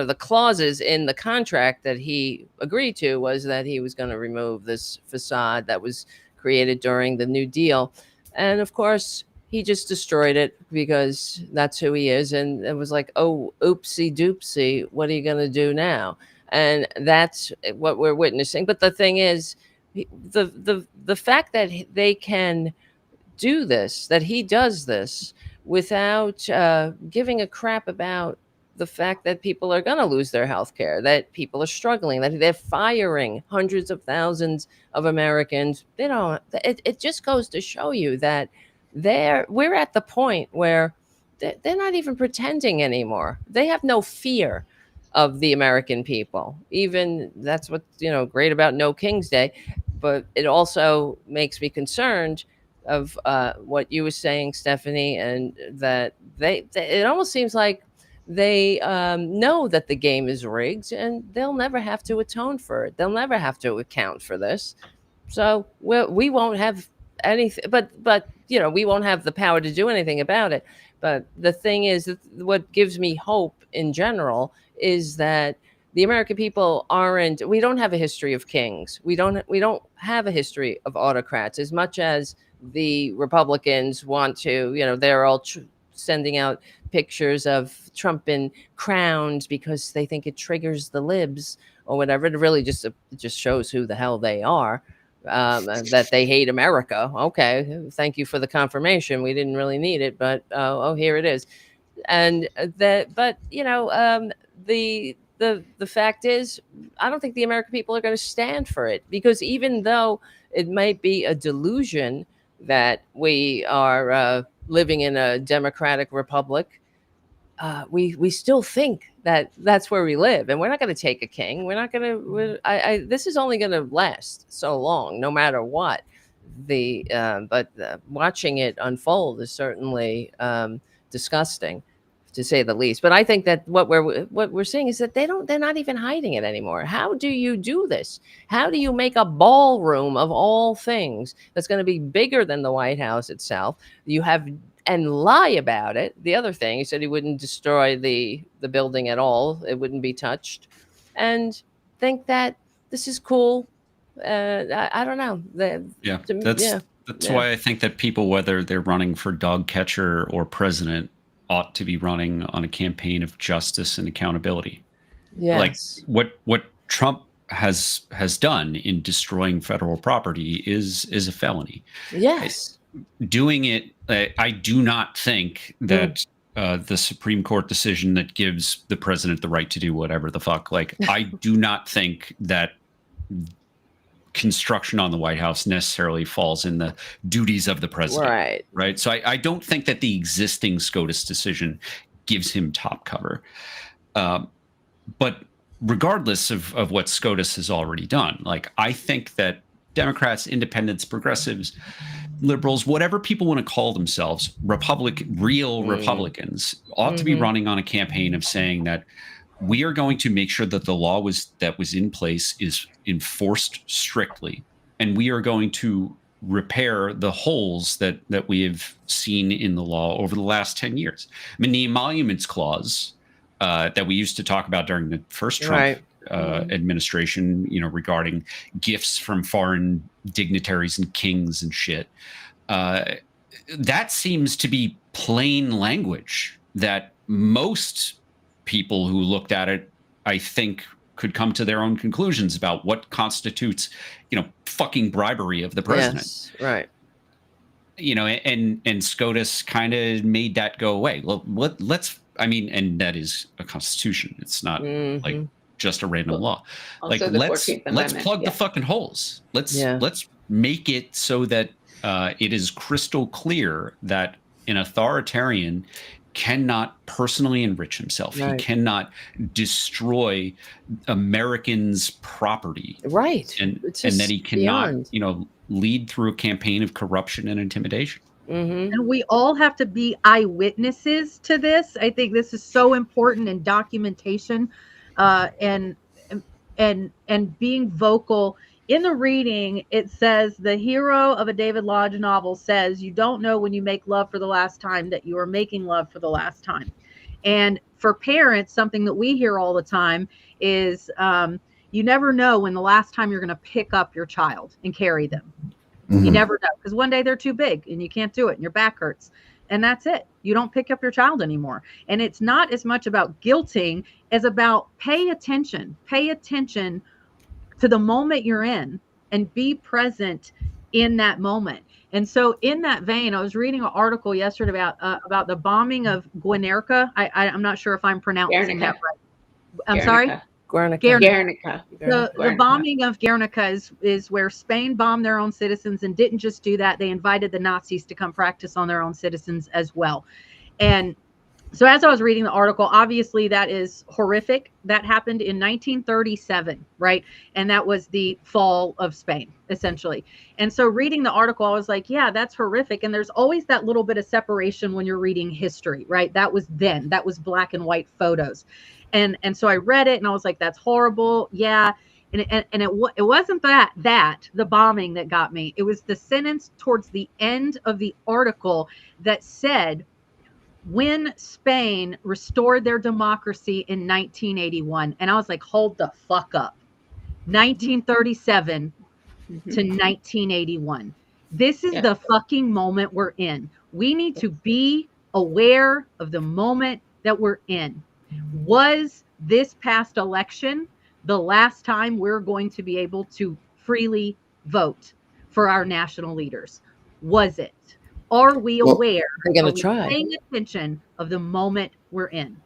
the clauses in the contract that he agreed to was that he was going to remove this facade that was created during the New Deal. And of course, he just destroyed it because that's who he is. And it was like, oh, oopsie doopsie, what are you going to do now? And that's what we're witnessing. But the thing is, the fact that they can do this, that he does this without giving a crap about the fact that people are going to lose their health care, that people are struggling, that they're firing hundreds of thousands of Americans. It just goes to show you that we're at the point where they're not even pretending anymore. They have no fear of the American people. Even that's what's great about No King's Day, but it also makes me concerned of what you were saying, Stephanie, and that it almost seems like they know that the game is rigged and they'll never have to atone for it. They'll never have to account for this. So we won't have anything, but we won't have the power to do anything about it. But the thing is that what gives me hope in general is that the American people we don't have a history of kings. We don't have a history of autocrats as much as the Republicans want to. They're all sending out pictures of Trump in crowns because they think it triggers the libs or whatever. It really just shows who the hell they are, that they hate America. Okay, thank you for the confirmation. We didn't really need it, but here it is. And the the fact is, I don't think the American people are going to stand for it, because even though it might be a delusion that we are living in a democratic republic, we still think that that's where we live, and we're not going to take a king. We're not going to. This is only going to last so long, no matter what. But watching it unfold is certainly disgusting, to say the least. But I think that what we're seeing is that they're not even hiding it anymore. How do you do this? How do you make a ballroom of all things that's going to be bigger than the White House itself? You have and lie about it. The other thing, he said he wouldn't destroy the building at all; it wouldn't be touched, and think that this is cool. I don't know.
Yeah,
Yeah.
that's why I think that people, whether they're running for dog catcher or president, ought to be running on a campaign of justice and accountability.
Yes.
Like what Trump has done in destroying federal property is a felony.
Yes.
Doing it, I do not think that the Supreme Court decision that gives the president the right to do whatever the fuck, like, I do not think that construction on the White House necessarily falls in the duties of the president. Right. So I don't think that the existing SCOTUS decision gives him top cover. But regardless of what SCOTUS has already done, like, I think that Democrats, independents, progressives, liberals, whatever people want to call themselves, real Republicans, ought to be running on a campaign of saying that we are going to make sure that the law that was in place is enforced strictly, and we are going to repair the holes that we have seen in the law over the last 10 years. I mean, the emoluments clause that we used to talk about during the first Trump administration, regarding gifts from foreign dignitaries and kings and shit, that seems to be plain language that most people who looked at it, I think, could come to their own conclusions about what constitutes, fucking bribery of the president.
Yes, right.
And SCOTUS kind of made that go away. Well, and that is a constitution. It's not like just a random law. Like, let's plug the fucking holes. Let's make it so that it is crystal clear that an authoritarian cannot personally enrich himself. Right. He cannot destroy Americans' property.
Right.
And that he cannot, lead through a campaign of corruption and intimidation.
And we all have to be eyewitnesses to this. I think this is so important in documentation, and being vocal. In the reading, it says the hero of a David Lodge novel says, "You don't know when you make love for the last time that you are making love for the last time." And for parents, something that we hear all the time is, you never know when the last time you're going to pick up your child and carry them. You never know, because one day they're too big and you can't do it and your back hurts. And that's it. You don't pick up your child anymore. And it's not as much about guilting as about pay attention to the moment you're in and be present in that moment. And so in that vein, I was reading an article yesterday about the bombing of Guernica. I'm not sure if I'm pronouncing that right. I'm sorry?
Guernica.
The bombing of Guernica is where Spain bombed their own citizens, and didn't just do that. They invited the Nazis to come practice on their own citizens as well. And so as I was reading the article, obviously that is horrific. That happened in 1937, right? And that was the fall of Spain, essentially. And so reading the article, I was like, yeah, that's horrific. And there's always that little bit of separation when you're reading history, right? That was then. That was black and white photos. And so I read it and I was like, that's horrible. Yeah. And it wasn't the bombing that got me. It was the sentence towards the end of the article that said, when Spain restored their democracy in 1981. And I was like, hold the fuck up. 1937 to 1981. This is the fucking moment we're in. We need to be aware of the moment that we're in. Was this past election the last time we're going to be able to freely vote for our national leaders? Was it? Are we aware?
We're going to try.
Paying attention of the moment we're in.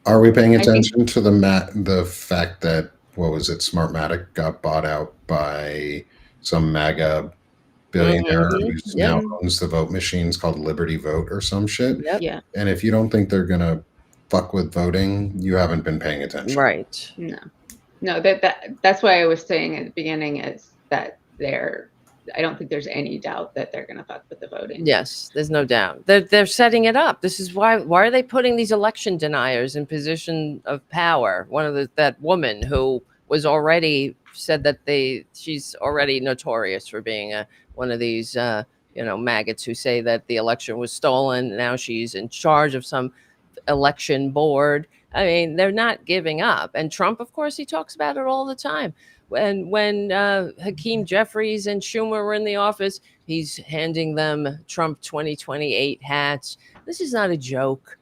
Are we paying
I think-
attention to the fact that, what was it, Smartmatic got bought out by some MAGA billionaire
Mhm.
who's
Yep.
now owns the vote machines called Liberty Vote or some shit?
Yep.
Yeah,
And if you don't think they're gonna fuck with voting, you haven't been paying attention.
Right.
no, that's why I was saying at the beginning is that I don't think there's any doubt that they're going to fuck with the voting.
Yes, there's no doubt. They're setting it up. This is why are they putting these election deniers in position of power? One of that woman who was already said that she's already notorious for being one of these maggots who say that the election was stolen. Now she's in charge of some election board. I mean, they're not giving up. And Trump, of course, he talks about it all the time. When Hakeem Jeffries and Schumer were in the office, he's handing them Trump 2028 hats. This is not a joke.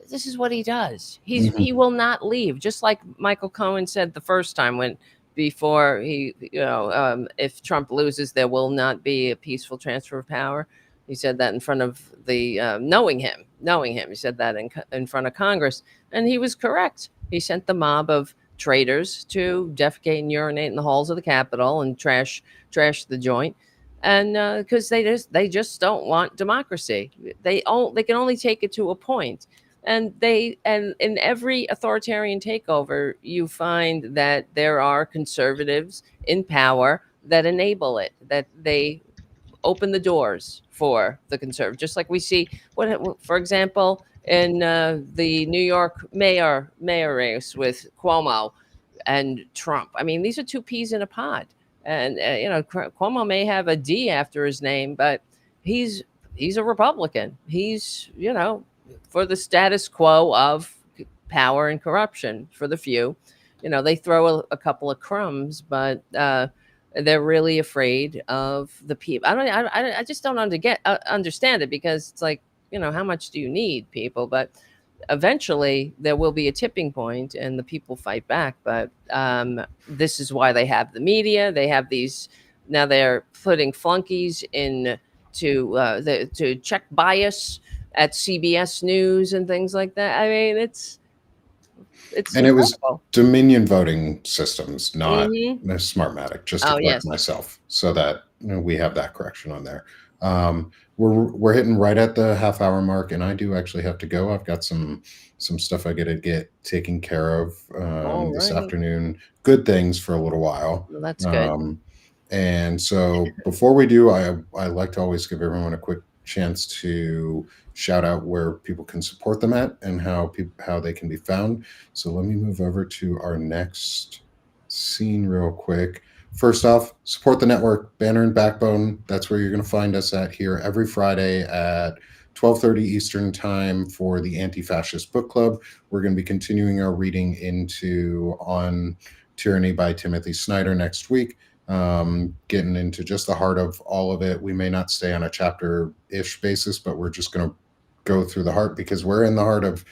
This is what he does. He will not leave. Just like Michael Cohen said the first time before if Trump loses, there will not be a peaceful transfer of power. He said that in front of the knowing him. He said that in front of Congress, and he was correct. He sent the mob of traitors to defecate and urinate in the halls of the Capitol and trash the joint, and because they just don't want democracy. They can only take it to a point. And in every authoritarian takeover, you find that there are conservatives in power that enable it, that they open the doors for the conservative. Just like we see for example, in the New York mayor race with Cuomo and Trump. I mean, these are two peas in a pod. And Cuomo may have a D after his name, but he's a Republican. He's for the status quo of power and corruption for the few. They throw a couple of crumbs, but they're really afraid of the people. I just don't understand it, because it's like, how much do you need, people? But eventually there will be a tipping point and the people fight back. But this is why they have the media. They have these, now they're putting flunkies in to check bias at CBS News and things like that. I mean, it's
And it was
incredible.
Dominion voting systems, not
Mhm.
Smartmatic, just to
Oh,
correct
yes.
myself, so that we have that correction on there. We're hitting right at the half-hour mark, and I do actually have to go. I've got some stuff I got to get taken care of this
Alrighty.
afternoon. Good things for a little while.
Well, that's good.
And so before we do, I like to always give everyone a quick chance to shout out where people can support them at and how they can be found. So let me move over to our next scene real quick. First off, support the network, Banner and Backbone. That's where you're going to find us at here every Friday at 12:30 Eastern time for the Anti-Fascist Book Club. We're going to be continuing our reading into On Tyranny by Timothy Snyder next week. Getting into just the heart of all of it. We may not stay on a chapter-ish basis, but we're just going to go through the heart, because we're in the heart of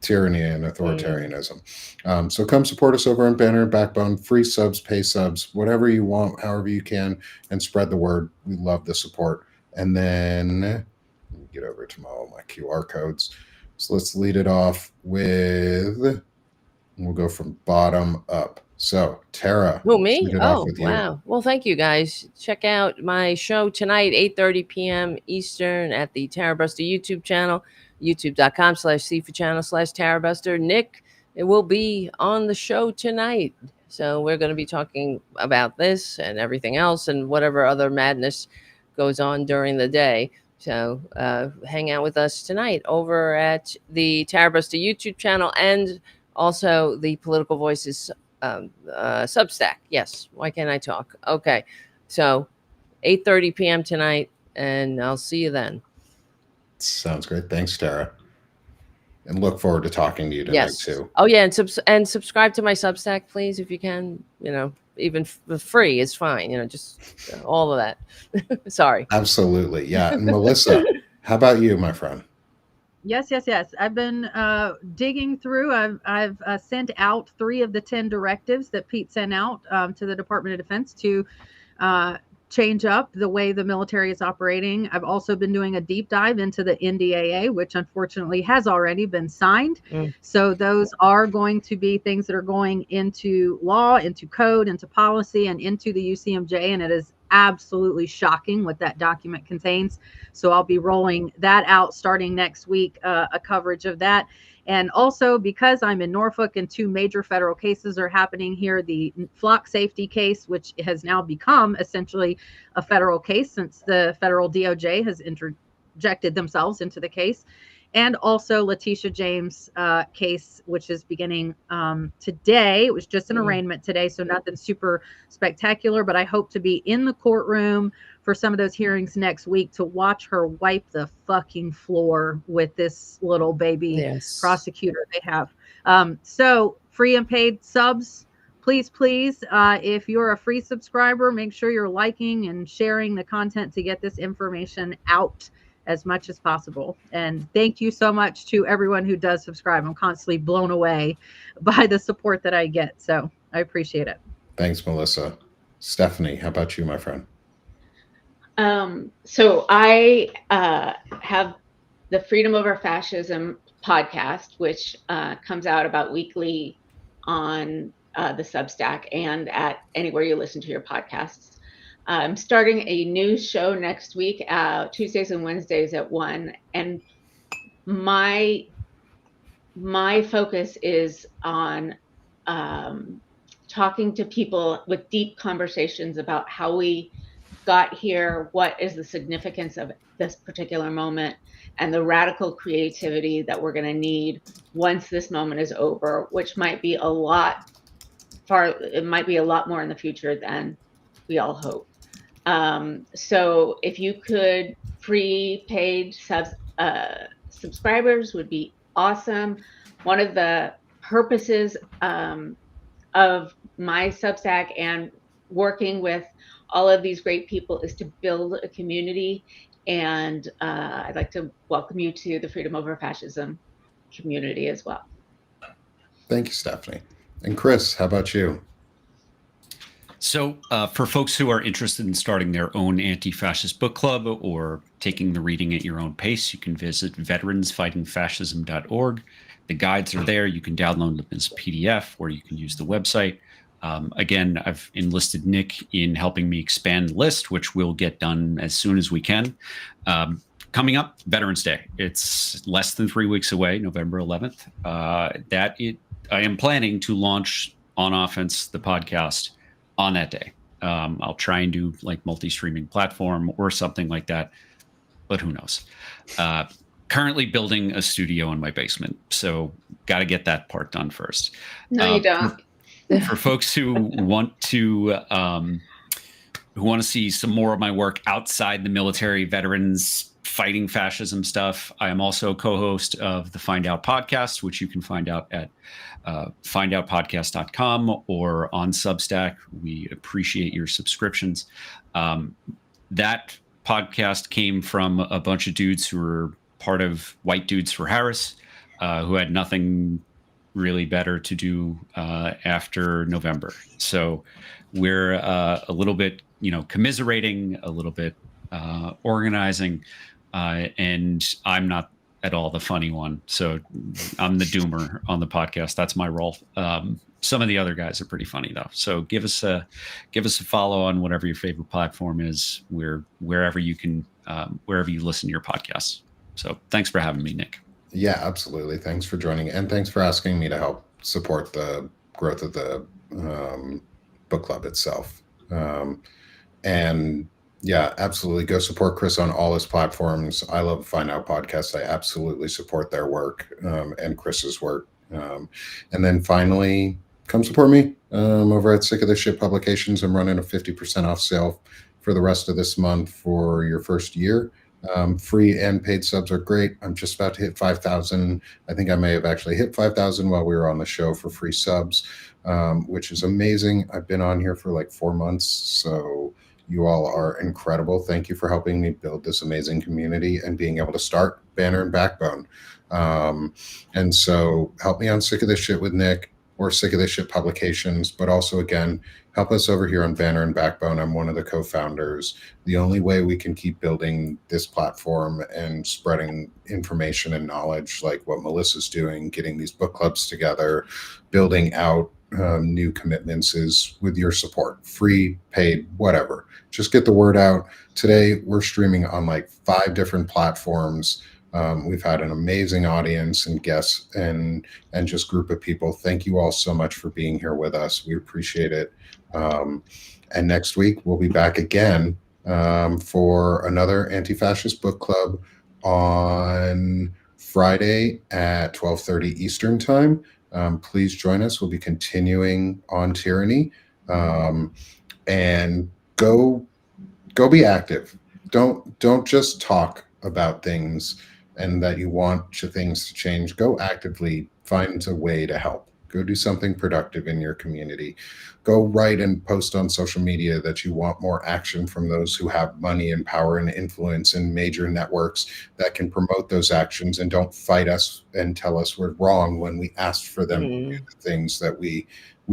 tyranny and authoritarianism. So come support us over on Banner and Backbone. Free subs, pay subs, whatever you want, however you can, and spread the word. We love the support. And then let me get over to all my QR codes. So let's lead it off with, we'll go from bottom up. So Tara,
Who,
let's
me?
lead it off
Oh,
with you.
wow. Well, thank you, guys. Check out my show tonight, 8:30 p.m. Eastern at the Tarabuster YouTube channel, youtube.com/C4channel/Tarabuster. Nick, it will be on the show tonight. So we're going to be talking about this and everything else and whatever other madness goes on during the day. So hang out with us tonight over at the Tarabuster YouTube channel, and also the Political Voices Substack. Yes. Why can't I talk? Okay. So 8:30 p.m. tonight, and I'll see you then.
Sounds great. Thanks, Tara. And look forward to talking to you tonight, too.
Oh, yeah. And subscribe to my Substack, please, if you can. Even free is fine. Just all of that. Sorry.
Absolutely. Yeah. And Melissa, how about you, my friend?
Yes. I've been digging through. I've sent out 3 of the 10 directives that Pete sent out to the Department of Defense to change up the way the military is operating. I've also been doing a deep dive into the NDAA, which unfortunately has already been signed. So those are going to be things that are going into law, into code, into policy, and into the UCMJ. And it is absolutely shocking what that document contains. So I'll be rolling that out starting next week, a coverage of that. And also, because I'm in Norfolk and 2 major federal cases are happening here, the flock safety case, which has now become essentially a federal case since the federal DOJ has interjected themselves into the case, and also Letitia James' case, which is beginning today. It was just an arraignment today, so nothing super spectacular, but I hope to be in the courtroom for some of those hearings next week to watch her wipe the fucking floor with this little baby prosecutor they have. So free and paid subs, please, if you're a free subscriber, make sure you're liking and sharing the content to get this information out as much as possible. And thank you so much to everyone who does subscribe. I'm constantly blown away by the support that I get. So I appreciate it.
Thanks, Melissa. Stephanie, how about you, my friend?
So I have the Freedom Over Fascism podcast, which comes out about weekly on the Substack and at anywhere you listen to your podcasts. I'm starting a new show next week, Tuesdays and Wednesdays at 1. And my focus is on talking to people with deep conversations about how we got here, what is the significance of this particular moment, and the radical creativity that we're going to need once this moment is over, which might be it might be a lot more in the future than we all hope. So if you could, free paid subscribers would be awesome. One of the purposes of my Substack and working with all of these great people is to build a community. And I'd like to welcome you to the Freedom Over Fascism community as well.
Thank you, Stephanie. And Chris, how about you?
So for folks who are interested in starting their own anti-fascist book club or taking the reading at your own pace, you can visit veteransfightingfascism.org. The guides are there. You can download them as a PDF, or you can use the website. Again, I've enlisted Nick in helping me expand the list, which we'll get done as soon as we can. Coming up, Veterans Day. It's less than 3 weeks away, November 11th. I am planning to launch On Offense, the podcast, on that day. I'll try and do like multi-streaming platform or something like that, but who knows? Currently building a studio in my basement, so got to get that part done first.
No, you don't.
For folks who want to see some more of my work outside the military, veterans fighting fascism stuff, I am also a co-host of the Find Out podcast, which you can find out at findoutpodcast.com or on Substack. We appreciate your subscriptions. That podcast came from a bunch of dudes who were part of White Dudes for Harris, who had nothing really better to do after November. So we're a little bit, commiserating, a little bit organizing, and I'm not at all the funny one. So I'm the doomer on the podcast. That's my role. Some of the other guys are pretty funny though. So give us a follow on whatever your favorite platform is, wherever you listen to your podcasts. So thanks for having me, Nick.
Yeah, absolutely. Thanks for joining, and thanks for asking me to help support the growth of the book club itself. And yeah, absolutely. Go support Chris on all his platforms. I love Find Out Podcast. I absolutely support their work and Chris's work. And then finally, come support me over at Sick of This Shit Publications. I'm running a 50% off sale for the rest of this month for your first year. Free and paid subs are great. I'm just about to hit 5,000. I think I may have actually hit 5,000 while we were on the show for free subs, which is amazing. I've been on here for like 4 months, so you all are incredible. Thank you for helping me build this amazing community and being able to start Banner and Backbone. And so help me on Sick of This Shit with Nick. or Sick of This Shit Publications, but also, again, help us over here on Banner and Backbone. I'm one of the co-founders. The only way we can keep building this platform and spreading information and knowledge like what Melissa's doing, getting these book clubs together, building out new commitments is with your support, free, paid, whatever. Just get the word out. Today, we're streaming on like 5 different platforms. We've had an amazing audience and guests and just group of people. Thank you all so much for being here with us. We appreciate it. And next week, we'll be back again for another anti-fascist book club on Friday at 12:30 Eastern time. Please join us. We'll be continuing on tyranny, and go be active. Don't just talk about things and that you want things to change. Go actively find a way to help. Go do something productive in your community. Go write and post on social media that you want more action from those who have money and power and influence in major networks that can promote those actions, and don't fight us and tell us we're wrong when we ask for them to do the things that we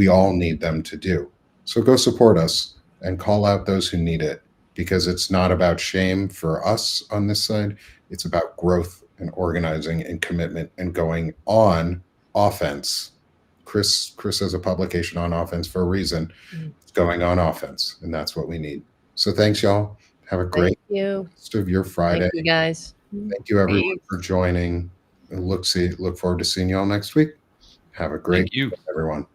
all need them to do. So go support us and call out those who need it, because it's not about shame for us on this side. It's about growth and organizing and commitment and going on offense. Chris has a publication on offense for a reason. It's going on offense, and that's what we need. So thanks, y'all. Have a great rest of your Friday.
Thank you, guys.
Thank you, everyone, for joining. And look forward to seeing y'all next week. Have a great
Thank you,
day, everyone.